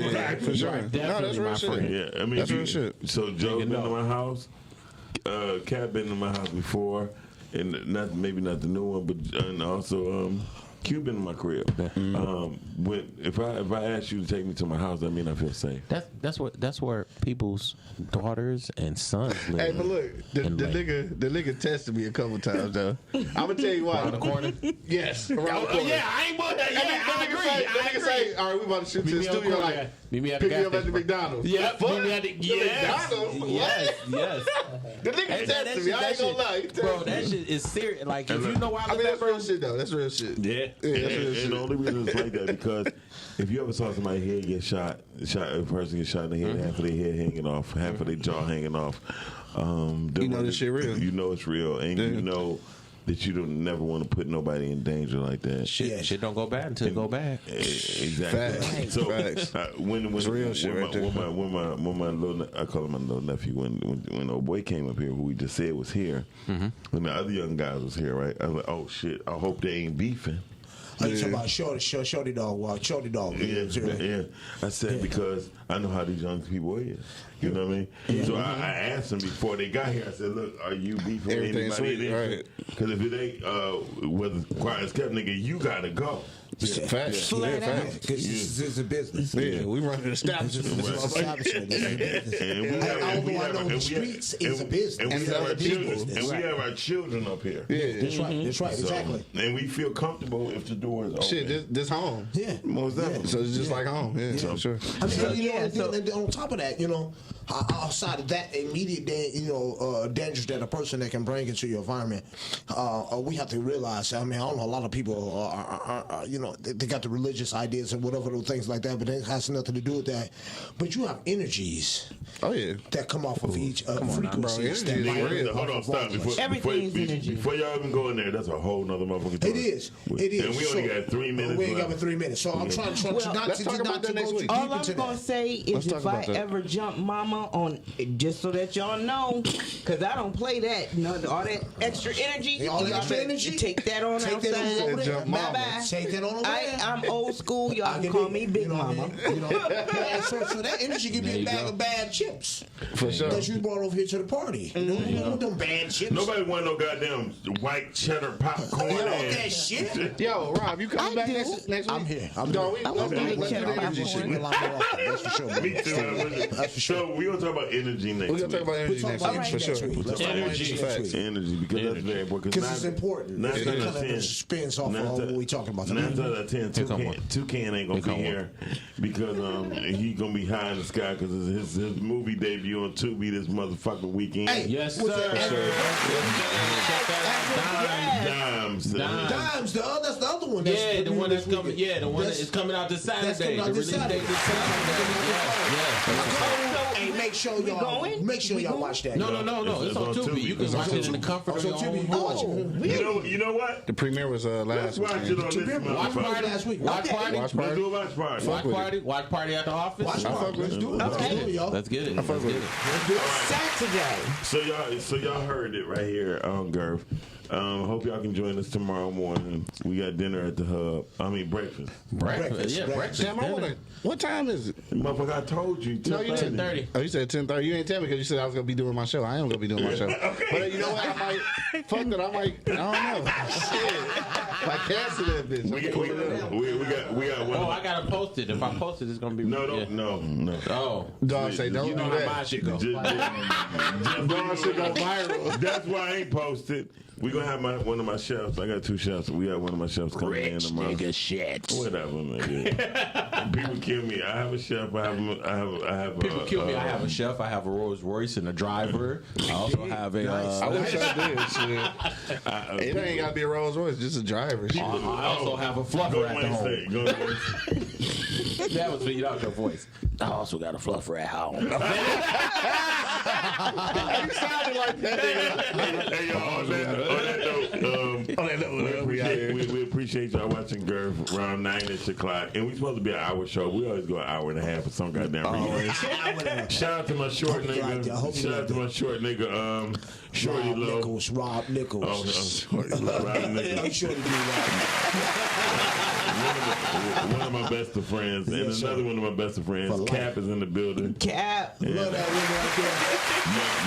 You sure. are definitely my friend. Yeah, I mean, That's real shit. So Joe's been to my house. Cat been to my house before, and maybe not the new one, but and also Q been in my crib. If I ask you to take me to my house, that mean I feel safe. That's where people's daughters and sons live. Hey, but look, the nigga tested me a couple times though. I'm gonna tell you why. Around the corner. Yes, around the corner. Yeah, I ain't but I agree. Say, all right, we about to shoot to the studio. Like, meet me at pick the me gas up at the station. McDonald's. Yeah, Fuck? meet me at the McDonald's. Yes. The nigga tested me. I ain't gonna lie. He tested Bro, me. that shit is serious. Like, if you know where I I mean, live that's at, real shit though. That's real shit. Yeah. That's real And shit. the only reason it's like that because if you ever saw somebody head get shot, a person get shot in the head, half of their head hanging off, half of their jaw hanging off. You know this shit real. You know it's real, and you know that you don't never want to put nobody in danger like that. Shit don't go bad until it go bad. Exactly. Facts. So Facts. When real shit right there. when my little, I call him my little nephew. When old boy came up here, who we just said was here, when the other young guys was here, right? I was like, oh shit, I hope they ain't beefing. Are you talking about Shorty Dog? Shorty Dog. Yeah. I said because I know how these young people is. You know what I mean? So I asked them before they got here. I said, "Look, are you beefing with Everything's anybody?" sweet, right. Because if it ain't whether quiet as kept, nigga, you gotta go. Facts. Flat Yeah, out. facts. Because this is a business. Yeah, we run an establishment. This is an establishment. This is a business. I know the streets is a business. And we It's have a our children. business. And we have our children up here. Yeah, That's right. That's right. So, Exactly. and we feel comfortable if the door is open. shit. This home. Yeah. Most definitely. So it's just like home. Yeah, for sure. I mean, So, you know, yeah, and on top of that, you know, outside of that immediate, dangers that a person that can bring into your environment, we have to realize. I mean, I don't know. A lot of people are they got the religious ideas and whatever those things like that, but it has nothing to do with that. But you have energies. Oh yeah. That come off of each frequencies. Hold on, stop. Before y'all even go in there, that's a whole nother motherfucking time. It is. And we only got 3 minutes. We ain't got 3 minutes. So I'm trying to not to go too deep all I'm into gonna that. say is if I ever jump mama on, just so that y'all know, because I don't play that. All that extra energy. All that extra energy. Take that on Take outside. that on over there. Bye bye. Take that on over there. I'm old school. Y'all can call me Big Mama. So that energy give you a bag of bad chips. For sure. That you brought over here to the party. You know them bad chips. Nobody want no goddamn white cheddar popcorn. You want that shit? Yo, Rob, you coming back next week? I'm here. Let's do the energy shit. That's for sure. Me too. That's for sure. So we gonna talk about energy next We're week. gonna talk about energy next week for sure. Let's talk about energy next week. Energy, because that's very important. Because it's important. Nine It times kind out of of 10, spins off of what we talking about Nine tonight. times out of 10, Toucan ain't gonna be here because he gonna be high in the sky because his movie debut on Tubi this motherfucking weekend. Hey, Yes, sir. Dimes. Dimes, that's the other one. Yeah, the one that's coming. Yeah, the one that is coming out this Saturday. The release date this Saturday. Hey, make sure y'all watch that. No. It's on Tubi. You can watch it in the comfort of your own home. You know what? The premiere was Let's last watch it on this Watch motherfucker. party last week. Watch party. Let's do a watch party. Watch party at the office. Watch party. Let's do it. Let's get it. Saturday. So y'all heard it right here on Girth. Hope y'all can join us tomorrow morning. We got dinner at the Hub. I mean breakfast. Breakfast. Yeah, breakfast. Damn, I wanna. What time is it? Motherfucker, I told you. No, you didn't. 10:30. Oh, you said 10:30. You ain't tell me because you said I was gonna be doing my show. I am gonna be doing my show. But you know what? I might. Fuck that. I don't know. Shit. Like cancel that bitch. We got one. Oh, I gotta post it. If I post it, it's gonna be No. Oh, Dog say don't you know do how my that. shit go. Dog shit go viral. That's why I ain't posted. We gonna have one of my chefs. I got 2 chefs. We got one of my chefs coming in tomorrow. Nigga shit. Whatever, man. People kill me. I have a chef. I have. People kill me. I have a chef. I have a Rolls Royce and a driver. I also have a. I wish I did. Shit. It ain't gotta be a Rolls Royce, just a driver. Shit. I also have a fluffer at the home. Go Wednesday. That was figured out your voice. I also got a fluffer at home. You sounded like that. Hey, y'all, on that note, we appreciate y'all watching Girth around 9-ish o'clock. And we supposed to be an hour show. We always go an hour and a half for some goddamn reason. Shout out to my short nigga. Shout out to my short nigga, Shorty Low. Rob Nichols. Shorty Low. Rob Nichols. One of my best of friends. And another one of my best of friends. Cap is in the building. Cap. Love that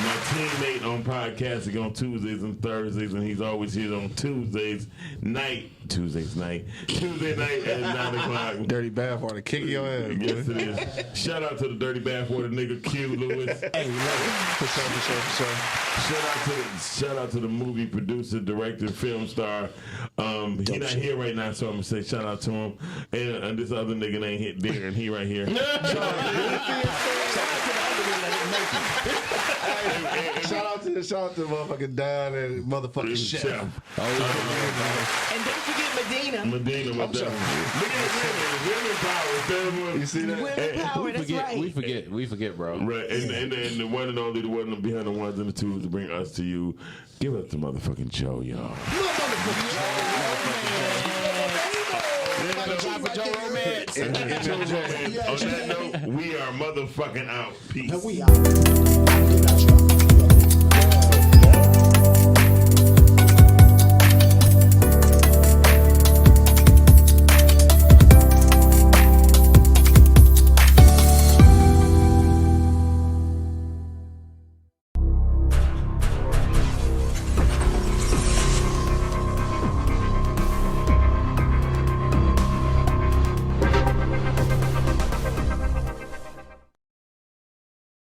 My teammate on podcasting on Tuesdays and Thursdays, and he's always here on Tuesday night at 9 o'clock. Dirty bathwater, kick your ass. Yes, it is. Shout out to the Dirty Bathwater nigga Q Lewis. Hey, For sure. Shout out to the movie producer, director, film star. He not here right now, so I'm gonna say shout out to him. And this other nigga ain't hit there, and he right here. Shout out to the motherfucking Don and motherfucking chef. And don't forget Medina. Medina, women power. You see that? Women power, that's right. We forget, bro. Right, and the one and only, the one behind the ones and the twos to bring us to you. Give us the motherfucking Joe, y'all. Joe Romance. On that note, we are motherfucking out. Peace. we out.